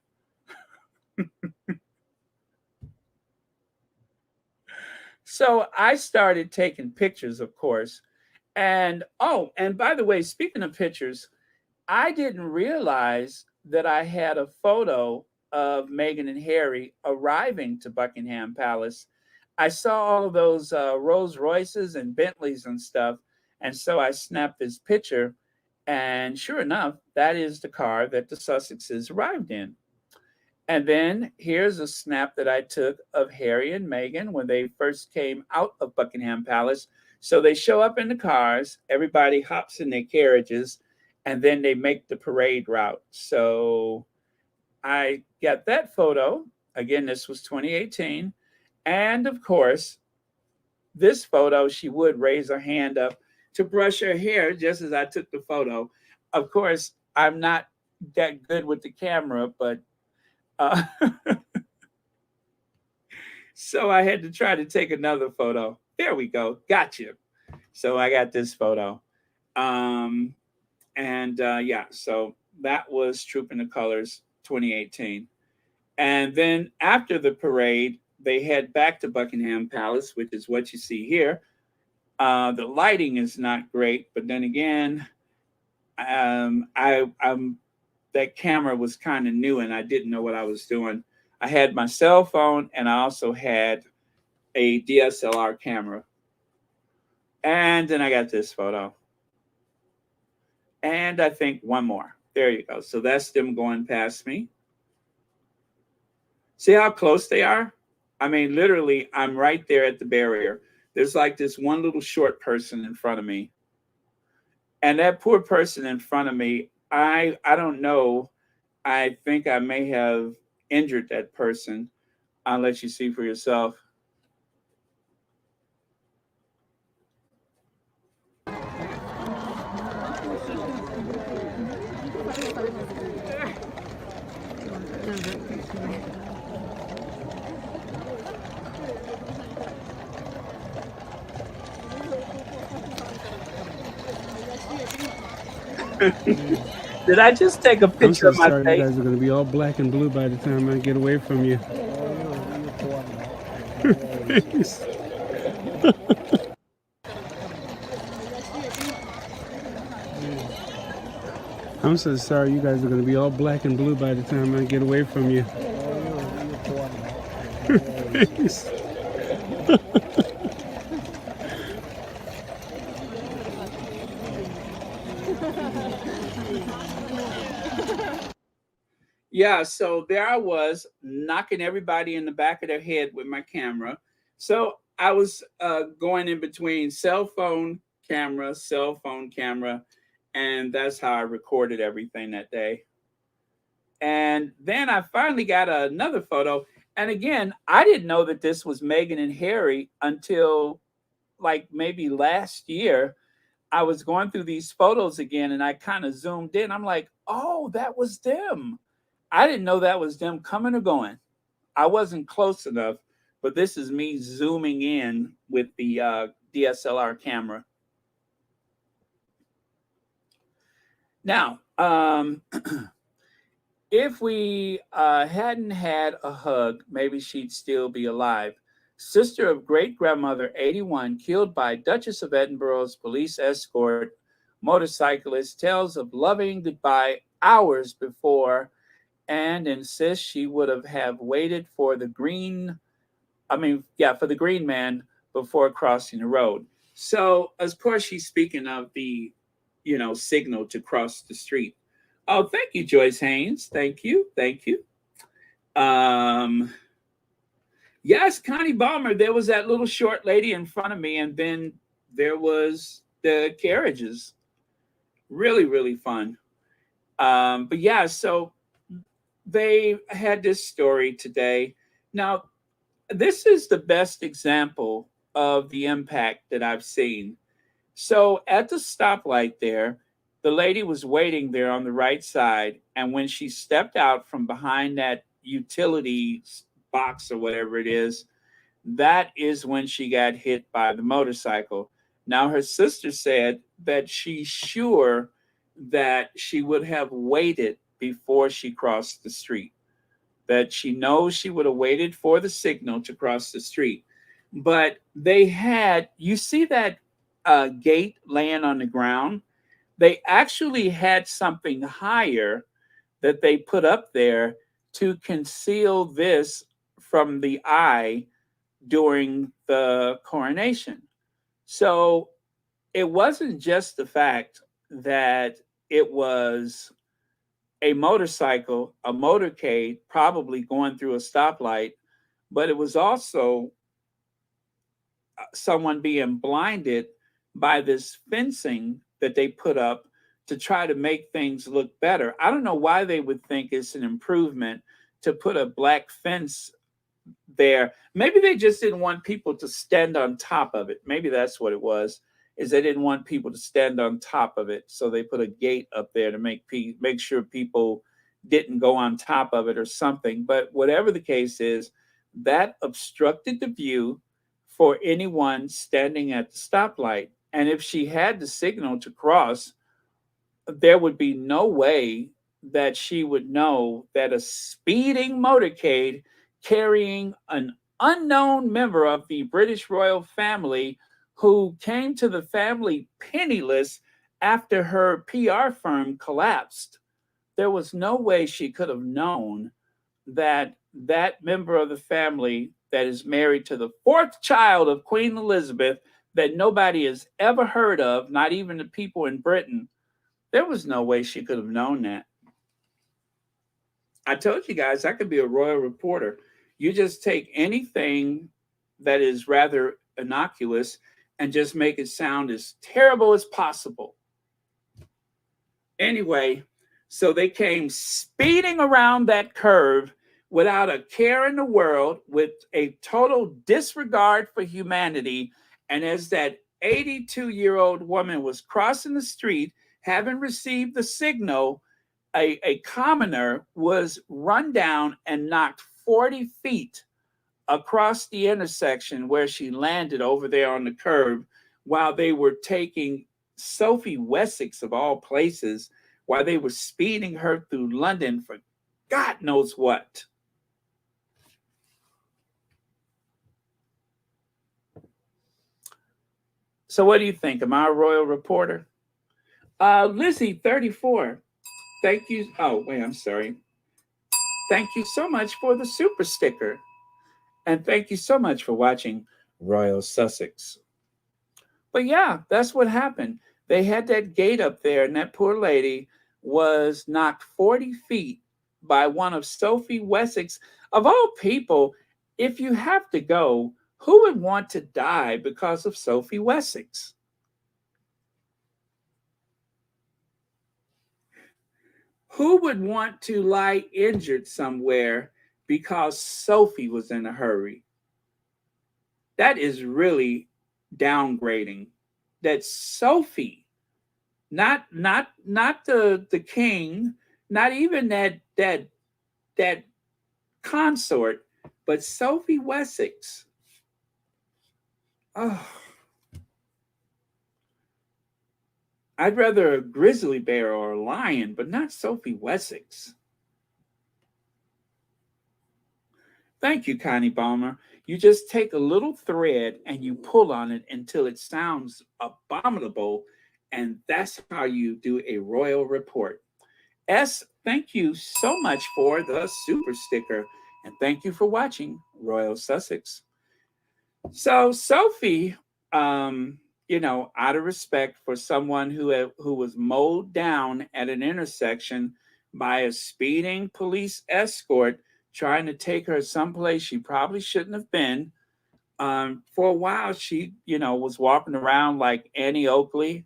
So I started taking pictures, of course. And oh, and by the way, speaking of pictures, I didn't realize that I had a photo of Meghan and Harry arriving to Buckingham Palace. I saw all of those Rolls Royces and Bentleys and stuff, And so I snapped this picture, and sure enough, that is the car that the Sussexes arrived in. And then here's a snap that I took of Harry and Meghan when they first came out of Buckingham Palace. So they show up in the cars, everybody hops in their carriages, and then they make the parade route. So I got that photo. Again, this was 2018. And of course, this photo, she would raise her hand up to brush her hair just as I took the photo. Of course, I'm not that good with the camera, but uh, so I had to try to take another photo. There we go. Gotcha. So I got this photo. Um, and yeah, so that was Troop in the Colors 2018. And then after the parade, they head back to Buckingham Palace, which is what you see here. The lighting is not great, but then again, I'm that camera was kind of new and I didn't know what I was doing. I had my cell phone and I also had a DSLR camera. And then I got this photo. And I think one more. There you go. So that's them going past me. See how close they are? I mean, literally, I'm right there at the barrier. There's like this one little short person in front of me. And that poor person in front of me, I don't know. I think I may have injured that person. I'll let you see for yourself. Did I just take a picture I'm so of my sorry, face? you guys are going to be all black and blue by the time I get away from you. I'm so sorry, you guys are going to be all black and blue by the time I get away from you. Yeah, so there I was knocking everybody in the back of their head with my camera. So I was going in between cell phone camera, and that's how I recorded everything that day. And then I finally got another photo. And again, I didn't know that this was Meghan and Harry until like maybe last year. I was going through these photos again and I kind of zoomed in. I'm like, oh, that was them. I didn't know that was them coming or going. I wasn't close enough, but this is me zooming in with the DSLR camera. Now, if we hadn't had a hug, maybe she'd still be alive. Sister of great grandmother 81, killed by Duchess of Edinburgh's police escort motorcyclist, tells of loving goodbye hours before and insists she would have waited for the for the green man before crossing the road. So, of course, she's speaking of the, signal to cross the street. Oh, thank you, Joyce Haynes. Thank you. Thank you. Um, yes, Connie Balmer, there was that little short lady in front of me, and then there was the carriages. Really, really fun. But yeah, so they had this story today. Now, this is the best example of the impact that I've seen. So at the stoplight there, the lady was waiting there on the right side. And when she stepped out from behind that utility box or whatever it is, that is when she got hit by the motorcycle. Now, her sister said that she's sure that she would have waited before she crossed the street, that she knows she would have waited for the signal to cross the street. But you see that gate laying on the ground? They actually had something higher that they put up there to conceal this from the eye during the coronation. So it wasn't just the fact that it was a motorcycle, a motorcade, probably going through a stoplight, but it was also someone being blinded by this fencing that they put up to try to make things look better. I don't know why they would think it's an improvement to put a black fence there. Maybe they just didn't want people to stand on top of it. Maybe that's what it was. Is they didn't want people to stand on top of it, so they put a gate up there to make sure people didn't go on top of it or something. But whatever the case is, that obstructed the view for anyone standing at the stoplight. And if she had the signal to cross, there would be no way that she would know that a speeding motorcade carrying an unknown member of the British royal family who came to the family penniless after her PR firm collapsed. There was no way she could have known that that member of the family that is married to the fourth child of Queen Elizabeth that nobody has ever heard of, not even the people in Britain, there was no way she could have known that. I told you guys I could be a royal reporter. You just take anything that is rather innocuous and just make it sound as terrible as possible. Anyway, so they came speeding around that curve without a care in the world, with a total disregard for humanity. And as that 82-year-old woman was crossing the street, having received the signal, a commoner was run down and knocked 40 feet across the intersection where she landed over there on the curb while they were taking Sophie Wessex, of all places, while they were speeding her through London for God knows what. So what do you think? Am I a royal reporter? Lizzie, 34. Thank you. Oh, wait, I'm sorry. Thank you so much for the super sticker. And thank you so much for watching Royal Sussex. But yeah, that's what happened. They had that gate up there, and that poor lady was knocked 40 feet by one of Sophie Wessex. Of all people, if you have to go, who would want to die because of Sophie Wessex? Who would want to lie injured somewhere because Sophie was in a hurry? That is really downgrading. That Sophie, not the king, not even that consort, but Sophie Wessex. Oh, I'd rather a grizzly bear or a lion, but not Sophie Wessex. Thank you, Connie Balmer. You just take a little thread and you pull on it until it sounds abominable, and that's how you do a royal report. S, thank you so much for the super sticker, and thank you for watching Royal Sussex. So Sophie, out of respect for someone who was mowed down at an intersection by a speeding police escort trying to take her someplace she probably shouldn't have been. For a while, she, was walking around like Annie Oakley,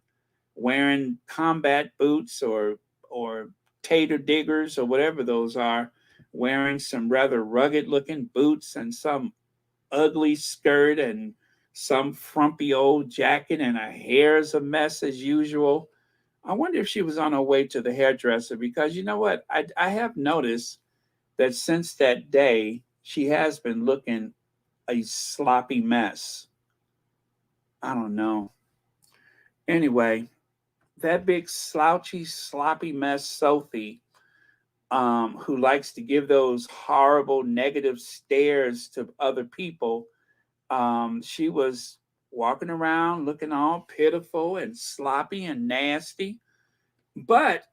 wearing combat boots or tater diggers or whatever those are, wearing some rather rugged looking boots and some ugly skirt and some frumpy old jacket, and her hair's a mess as usual. I wonder if she was on her way to the hairdresser, because you know what? I have noticed that since that day, she has been looking a sloppy mess. I don't know. Anyway, that big slouchy, sloppy mess, Sophie, who likes to give those horrible negative stares to other people, she was walking around looking all pitiful and sloppy and nasty. But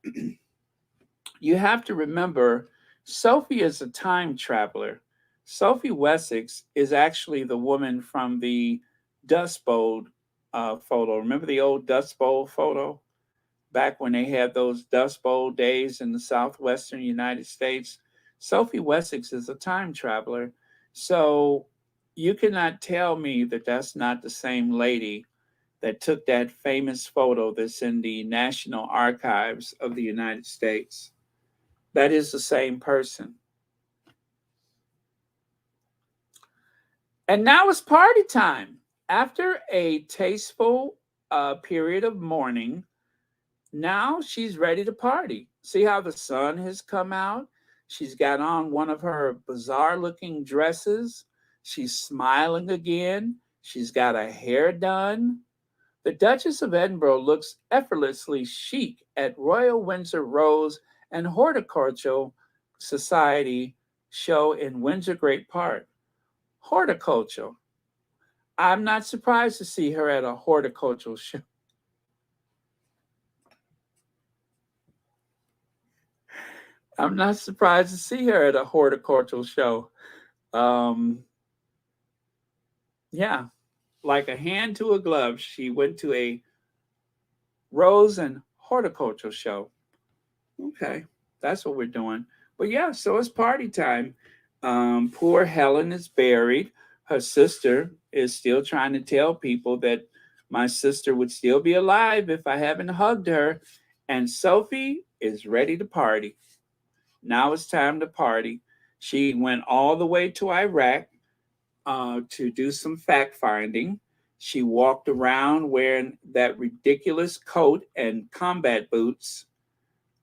you have to remember, Sophie is a time traveler. Sophie Wessex is actually the woman from the Dust Bowl photo. Remember the old Dust Bowl photo? Back when they had those Dust Bowl days in the southwestern United States. Sophie Wessex is a time traveler. So you cannot tell me that that's not the same lady that took that famous photo that's in the National Archives of the United States. That is the same person. And now it's party time. After a tasteful period of mourning, now she's ready to party. See how the sun has come out? She's got on one of her bizarre looking dresses. She's smiling again. She's got her hair done. The Duchess of Edinburgh looks effortlessly chic at Royal Windsor Rose and Horticultural Society show in Windsor Great Park. Horticulture. I'm not surprised to see her at a horticultural show. I'm not surprised to see her at a horticultural show. Um, yeah, like a hand to a glove, she went to a rose and horticultural show. Okay, that's what we're doing. But yeah, so it's party time. Poor Helen is buried. Her sister is still trying to tell people that my sister would still be alive if I haven't hugged her. And Sophie is ready to party. Now it's time to party. She went all the way to Iraq to do some fact finding. She walked around wearing that ridiculous coat and combat boots.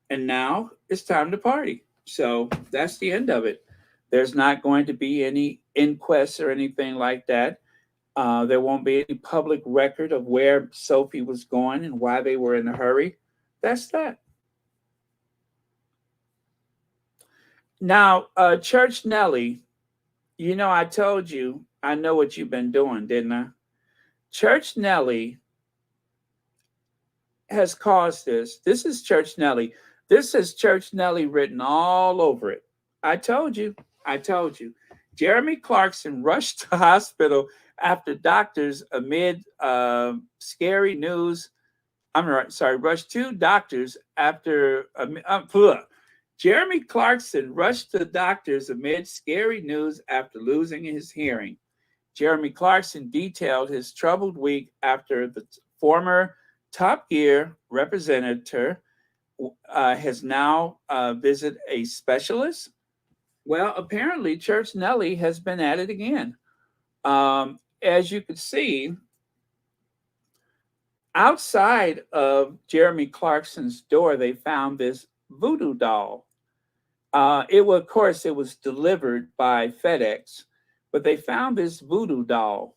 And now it's time to party. So that's the end of it. There's not going to be any inquests or anything like that. There won't be any public record of where Sophie was going and why they were in a hurry. That's that. Now, Church Nellie, you know, I told you, I know what you've been doing, didn't I? Church Nellie has caused this. This is Church Nellie. This is Church Nellie written all over it. I told you. I told you. Jeremy Clarkson rushed to hospital after doctors amid scary news. Rushed to doctors after. Jeremy Clarkson rushed to doctors amid scary news after losing his hearing. Jeremy Clarkson detailed his troubled week after the former Top Gear representative has now visited a specialist. Well, apparently, Church Nellie has been at it again. As you can see, outside of Jeremy Clarkson's door, they found this voodoo doll. It was delivered by FedEx, but they found this voodoo doll.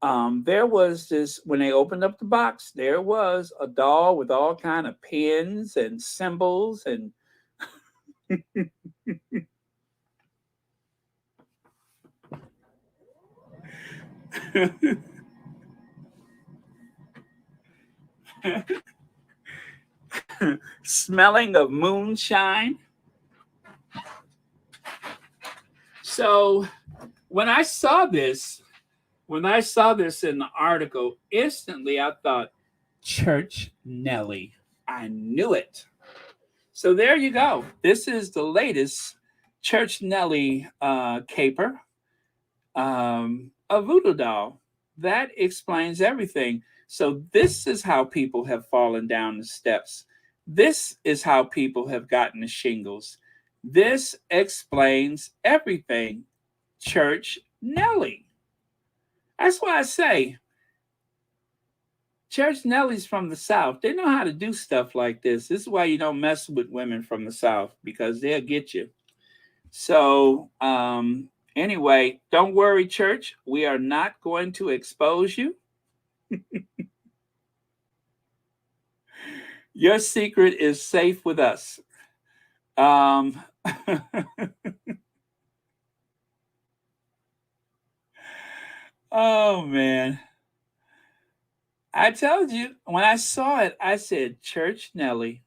There was this, when they opened up the box, there was a doll with all kind of pins and symbols and smelling of moonshine. So when I saw this in the article, instantly I thought, Church Nellie. I knew it. So there you go. This is the latest Church Nellie caper, a voodoo doll. That explains everything. So this is how people have fallen down the steps. This is how people have gotten the shingles. This explains everything. Church Nellie. That's why I say Church Nellie's from the South. They know how to do stuff like this. This is why you don't mess with women from the South, because they'll get you. So anyway, don't worry, church. We are not going to expose you. Your secret is safe with us. Oh, man. I told you, when I saw it, I said, Church Nellie.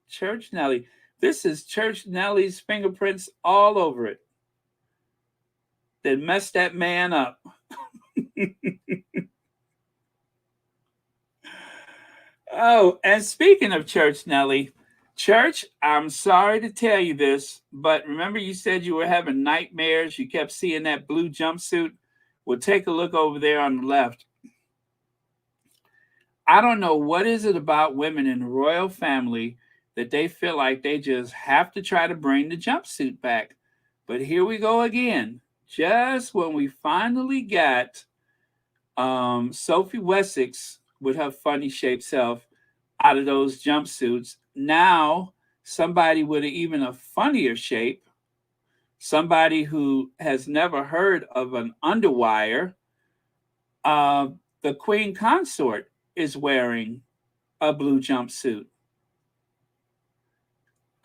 Church Nellie. This is Church Nellie's fingerprints all over it. That messed that man up. Oh, and speaking of church, Nelly, church, I'm sorry to tell you this, but remember you said you were having nightmares. You kept seeing that blue jumpsuit. Well, take a look over there on the left. I don't know what is it about women in the royal family that they feel like they just have to try to bring the jumpsuit back. But here we go again. Just when we finally got Sophie Wessex with her funny shaped self out of those jumpsuits, now somebody with even a funnier shape, somebody who has never heard of an underwire, uh, the Queen Consort is wearing a blue jumpsuit.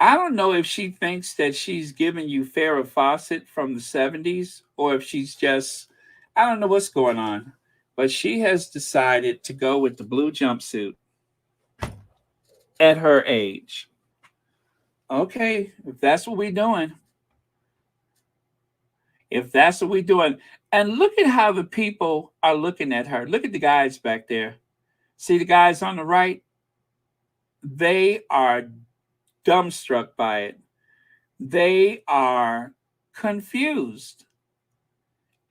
I don't know if she thinks that she's giving you Farrah Fawcett from the 70s or if she's just, I don't know what's going on. But she has decided to go with the blue jumpsuit at her age. Okay, if that's what we're doing, if that's what we're doing. And look at how the people are looking at her. Look at the guys back there. See the guys on the right? They are dumbstruck by it. They are confused.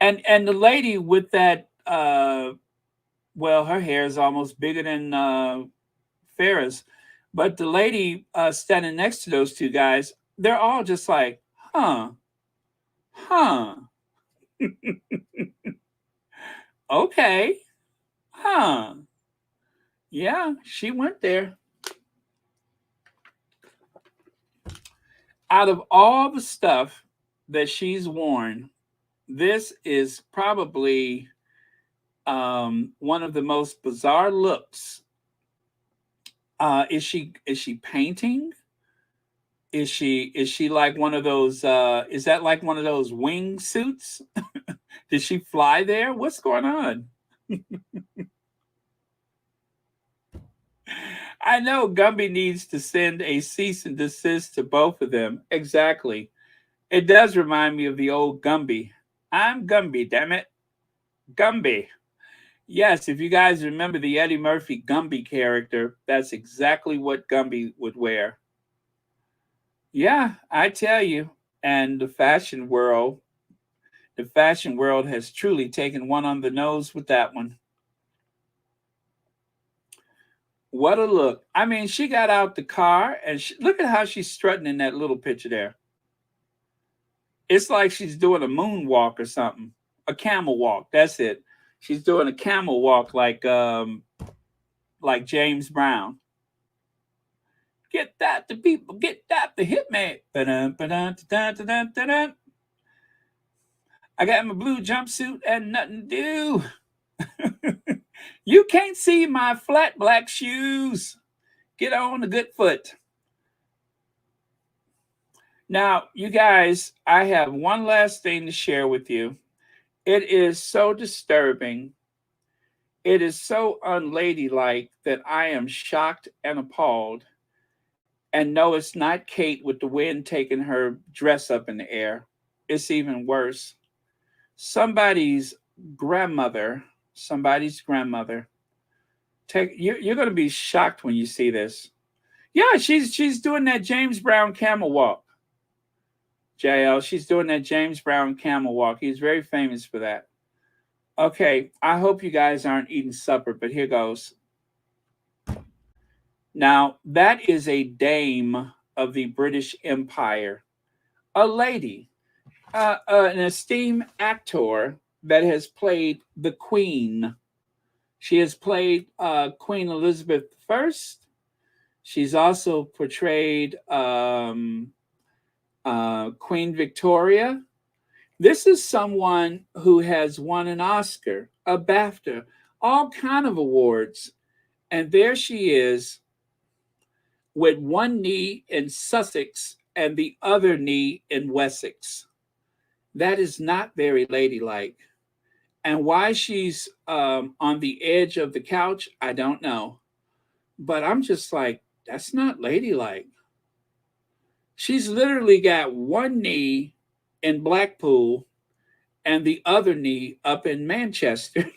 And the lady with that well, her hair is almost bigger than Farrah's, but the lady standing next to those two guys, they're all just like, huh, huh, okay, huh. Yeah, she went there. Out of all the stuff that she's worn, this is probably one of the most bizarre looks. Is she painting? Is she like one of those? Is that like one of those wing suits? Did she fly there? What's going on? I know Gumby needs to send a cease and desist to both of them. Exactly. It does remind me of the old Gumby. I'm Gumby, damn it. Gumby. Yes, if you guys remember the Eddie Murphy Gumby character, that's exactly what Gumby would wear. Yeah, I tell you. And the fashion world has truly taken one on the nose with that one. What a look. I mean, she got out the car and look at how she's strutting in that little picture there. It's like she's doing a moonwalk or something, a camel walk. That's it. She's doing a camel walk like James Brown. Get that to people, get that to hit me. Ba-dun, ba-dun, da-dun, da-dun, da-dun. I got my blue jumpsuit and nothing to do. You can't see my flat black shoes. Get on the good foot. Now, you guys, I have one last thing to share with you. It is so disturbing. It is so unladylike that I am shocked and appalled. And no, it's not Kate with the wind taking her dress up in the air. It's even worse. Somebody's grandmother, somebody's grandmother. You're going to be shocked when you see this. Yeah, she's doing that James Brown camel walk. JL, she's doing that James Brown camel walk. He's very famous for that. Okay, I hope you guys aren't eating supper, but here goes. Now, that is a dame of the British Empire, a lady, an esteemed actor that has played the Queen. She has played Queen Elizabeth I. She's also portrayed Queen Victoria. This is someone who has won an Oscar, a BAFTA, all kind of awards. And there she is with one knee in Sussex and the other knee in Wessex. That is not very ladylike. And why she's on the edge of the couch, I don't know. But I'm just like, that's not ladylike. She's literally got one knee in Blackpool and the other knee up in Manchester.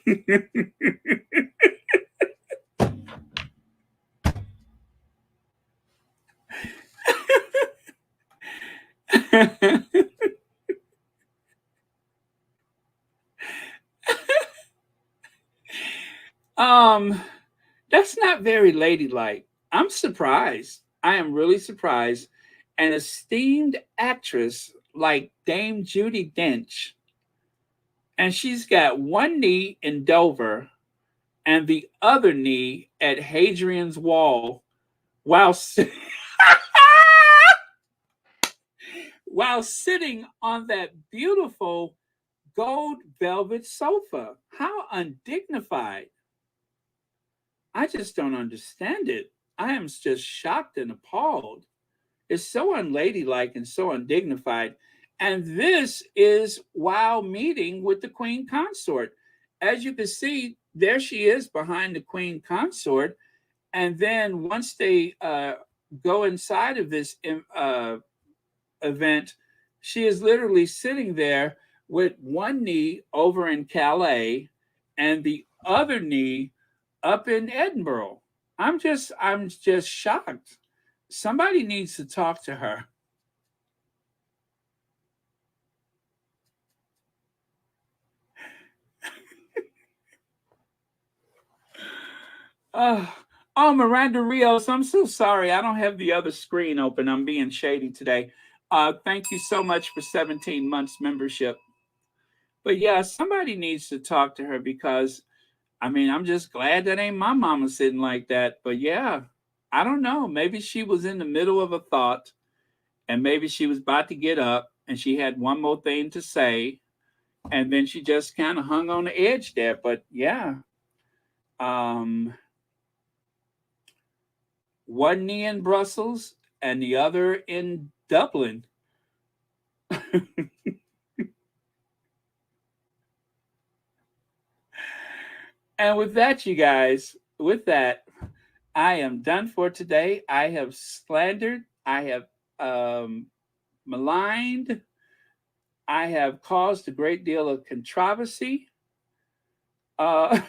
um, that's not very ladylike. I'm surprised. I am really surprised. An esteemed actress like Dame Judi Dench, and she's got one knee in Dover and the other knee at Hadrian's Wall while while sitting on that beautiful gold velvet sofa. How undignified. I just don't understand it. I am just shocked and appalled. It's so unladylike and so undignified. And this is while meeting with the Queen Consort. As you can see, there she is behind the Queen Consort. And then once they go inside of this event, she is literally sitting there with one knee over in Calais and the other knee up in Edinburgh. I'm just shocked. Somebody needs to talk to her. Uh, oh, Miranda Rios, I'm so sorry. I don't have the other screen open. I'm being shady today. Thank you so much for 17 months membership. But yeah, somebody needs to talk to her because I mean, I'm just glad that ain't my mama sitting like that. But yeah, I don't know. Maybe she was in the middle of a thought and maybe she was about to get up and she had one more thing to say. And then she just kind of hung on the edge there. But yeah, um, one knee in Brussels and the other in Dublin. And with that, you guys, with that, I am done for today. I have slandered, I have maligned, I have caused a great deal of controversy. Uh,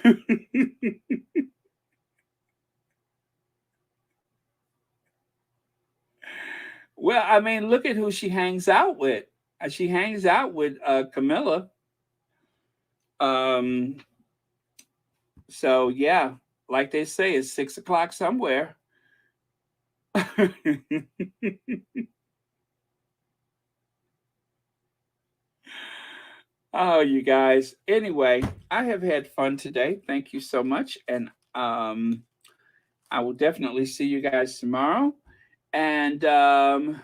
well, I mean, look at who she hangs out with. She hangs out with Camilla. Um, so yeah, like they say, it's 6 o'clock somewhere. Oh, you guys. Anyway, I have had fun today. Thank you so much, and I will definitely see you guys tomorrow. And I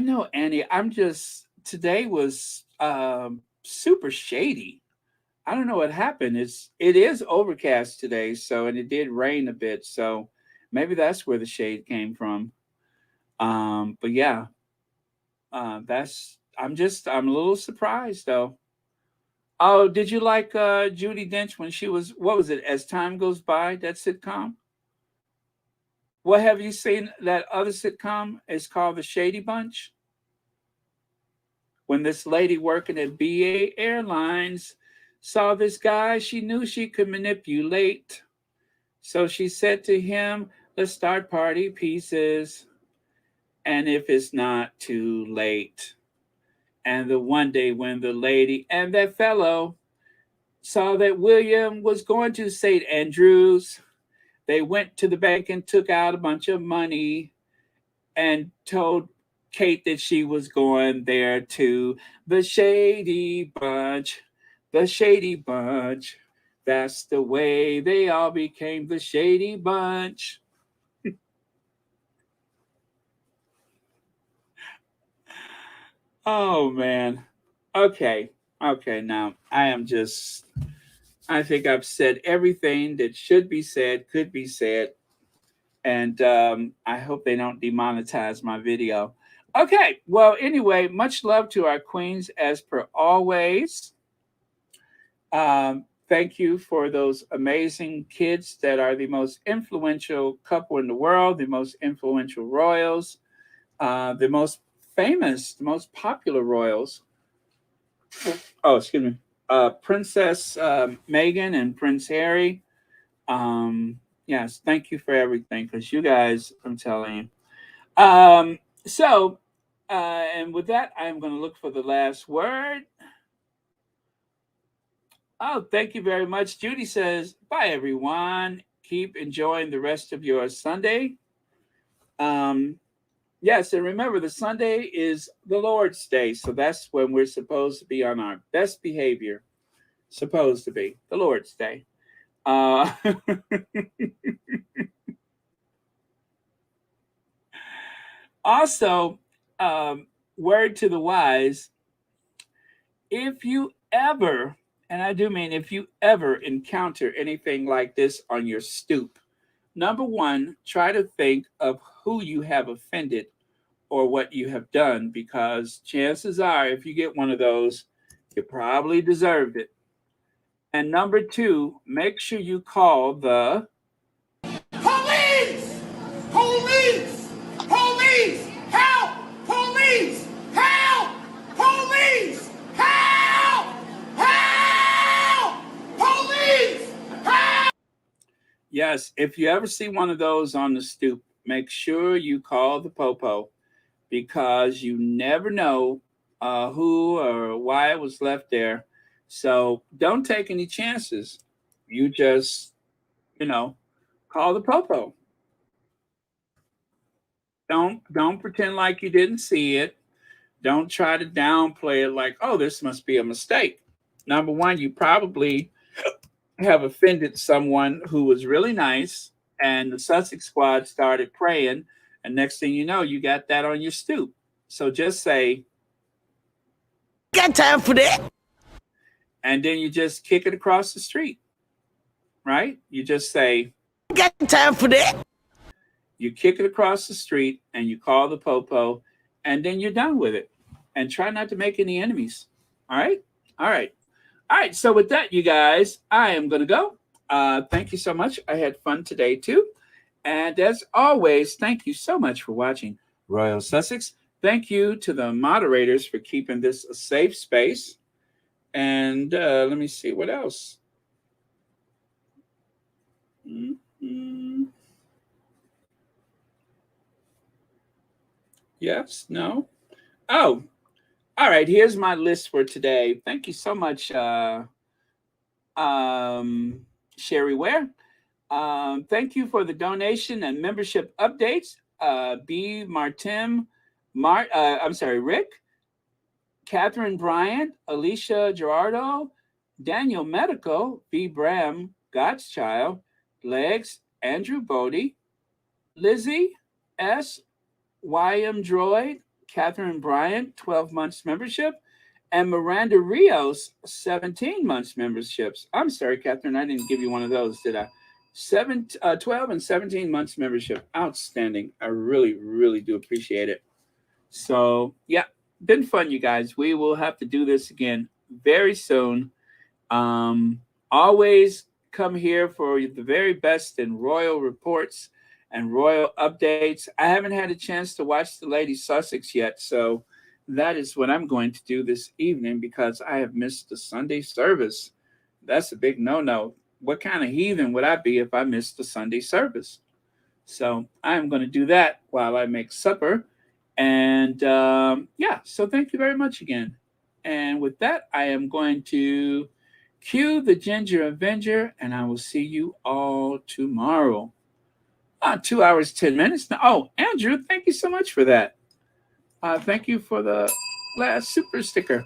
know, Annie. I'm just today was super shady. I don't know what happened. It is overcast today, so and it did rain a bit, so maybe that's where the shade came from. But yeah, that's I'm a little surprised though. Oh, did you like Judy Dench when she was what was it? As Time Goes By, that sitcom. What have you seen that other sitcom? It's called The Shady Bunch. When this lady working at BA Airlines saw this guy she knew she could manipulate. So she said to him, let's start party pieces. And if it's not too late. And the one day when the lady and that fellow saw that William was going to St. Andrews, they went to the bank and took out a bunch of money and told Kate that she was going there to the Shady Bunch. The Shady Bunch. That's the way they all became the Shady Bunch. Oh, man. Okay. Okay. Now, I think I've said everything that should be said, could be said. And I hope they don't demonetize my video. Okay. Well, anyway, much love to our queens as per always. Thank you for those amazing kids that are the most influential couple in the world, the most influential royals, the most famous, the most popular royals. Oh, excuse me. Princess Meghan and Prince Harry. Yes, thank you for everything because you guys, I'm telling you. So And with that, I'm going to look for the last word. Oh, thank you very much. Judy says, bye, everyone. Keep enjoying the rest of your Sunday. Yes, and remember, the Sunday is the Lord's Day. So that's when we're supposed to be on our best behavior. Supposed to be the Lord's Day. Uh, also, word to the wise, if you ever, and I do mean if you ever encounter anything like this on your stoop, number one, try to think of who you have offended or what you have done, because chances are, if you get one of those, you probably deserved it. And number two, make sure you call the Police! Police! Police! Help! Police! Help! Police! Help! Help! Police! Help! Yes, if you ever see one of those on the stoop, make sure you call the popo, because you never know who or why it was left there. So don't take any chances. You just, call the popo. Don't pretend like you didn't see it. Don't try to downplay it like, oh, this must be a mistake. Number one, you probably have offended someone who was really nice, and the Sussex squad started praying, and next thing you know, you got that on your stoop. So just say, Got time for that? and then you just kick it across the street, right? You just say, Got time for that? you kick it across the street, and you call the popo, and then you're done with it. And try not to make any enemies. All right? All right. All right. So with that, you guys, I am going to go. Thank you so much. I had fun today, too. And as always, thank you so much for watching Royal Sussex. Thank you to the moderators for keeping this a safe space. And let me see what else. Mm-hmm. Yes, no. Oh, all right. Here's my list for today. Thank you so much, Sherry Ware. Thank you for the donation and membership updates. B. Martin, Rick, Catherine Bryant, Alicia Gerardo, Daniel Medico, B. Bram, God's Child, Legs, Andrew Bodie, Lizzie S. YM Droid, Catherine Bryant, 12 months membership, and Miranda Rios, 17 months memberships. I'm sorry, Catherine, I didn't give you one of those, did I? 12 and 17 months membership. Outstanding. I really, really do appreciate it. So, yeah, been fun, you guys. We will have to do this again very soon. Always come here for the very best in royal reports and royal updates. I haven't had a chance to watch the Lady Sussex yet, so that is what I'm going to do this evening, because I have missed the Sunday service. That's a big no-no. What kind of heathen would I be if I missed the Sunday service? So I'm going to do that while I make supper. And so thank you very much again. And with that, I am going to cue the Ginger Avenger, and I will see you all tomorrow. 2 hours, 10 minutes. Now, oh, Andrew, thank you so much for that. Thank you for the last super sticker.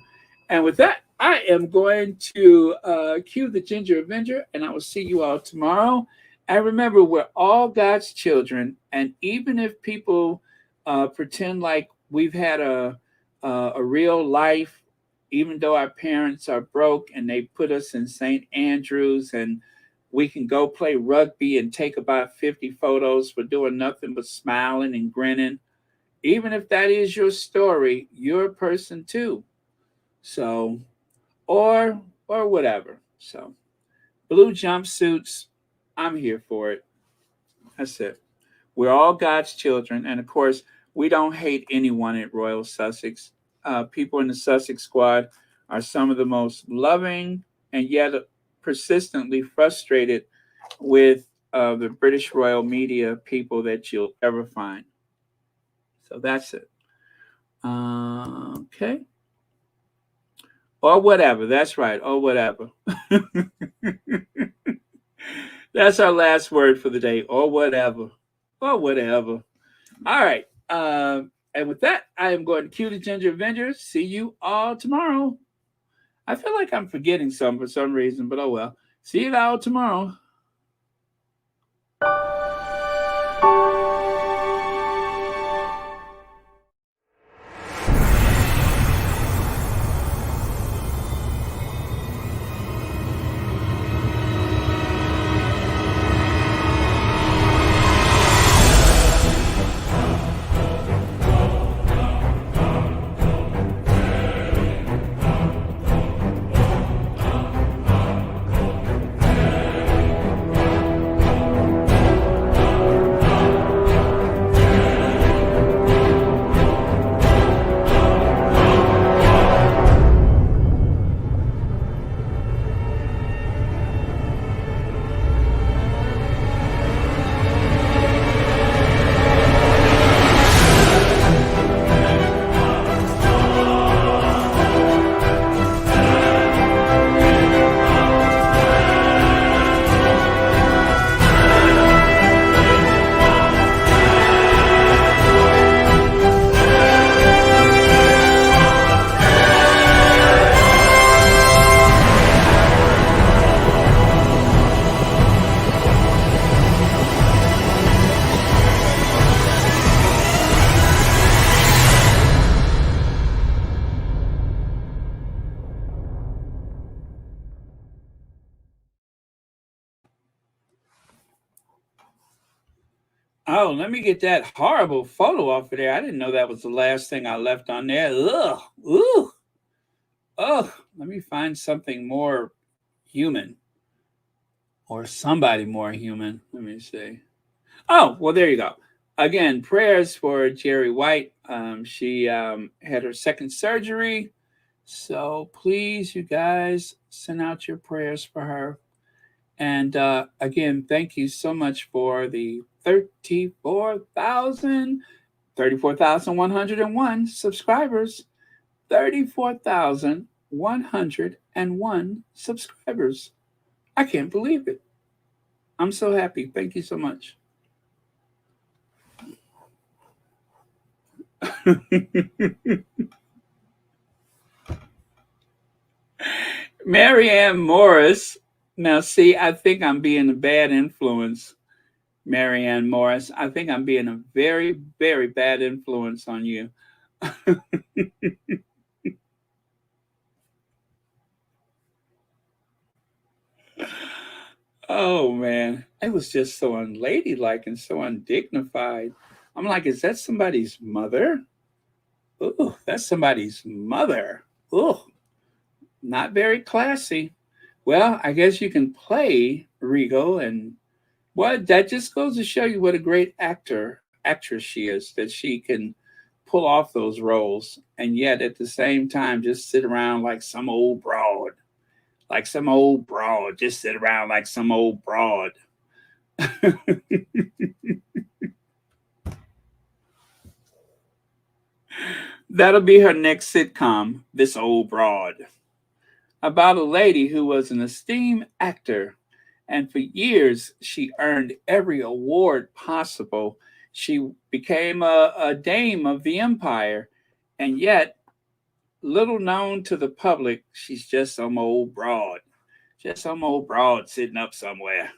And with that, I am going to cue the Ginger Avenger, and I will see you all tomorrow. And remember, we're all God's children. And even if people pretend like we've had a real life, even though our parents are broke and they put us in St. Andrews and we can go play rugby and take about 50 photos for doing nothing but smiling and grinning. Even if that is your story, you're a person too. So, or whatever. So, blue jumpsuits, I'm here for it. That's it. We're all God's children. And of course, we don't hate anyone at Royal Sussex. People in the Sussex squad are some of the most loving and yet persistently frustrated with the British royal media people that you'll ever find. So that's it. Okay. Or whatever. That's right. Or whatever. That's our last word for the day. Or whatever. Or whatever. All right. And with that, I am going to cue the Ginger Avengers. See you all tomorrow. I feel like I'm forgetting some for some reason, but oh well. See you all tomorrow. Oh, let me get that horrible photo off of there. I didn't know that was the last thing I left on there. Ugh. Ooh. Ugh. Let me find something more human or somebody more human. Let me see. Oh, well, there you go. Again, prayers for Jerry White. She had her second surgery. So please, you guys, send out your prayers for her. And again, thank you so much for the 34,101 subscribers. 34,101 subscribers. I can't believe it. I'm so happy. Thank you so much. Marianne Morris. Now, see, I think I'm being a bad influence, Marianne Morris. I think I'm being a very, very bad influence on you. Oh man, it was just so unladylike and so undignified. I'm like, is that somebody's mother? Ooh, that's somebody's mother. Ooh, not very classy. Well, I guess you can play Regal, and what that just goes to show you what a great actress she is, that she can pull off those roles and yet at the same time just sit around like some old broad. Like some old broad, just sit around like some old broad. That'll be her next sitcom, This Old Broad, about a lady who was an esteemed actor. And for years, she earned every award possible. She became a dame of the empire. And yet, little known to the public, she's just some old broad. Just some old broad sitting up somewhere.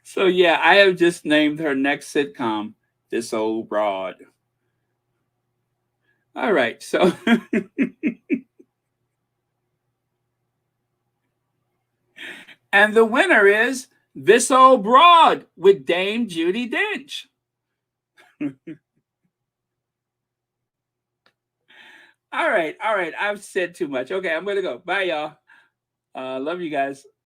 So yeah, I have just named her next sitcom This Old Broad. All right, so and the winner is This Old Broad with Dame Judi Dench. All right, I've said too much. Okay, I'm gonna go. Bye, y'all. Love you guys.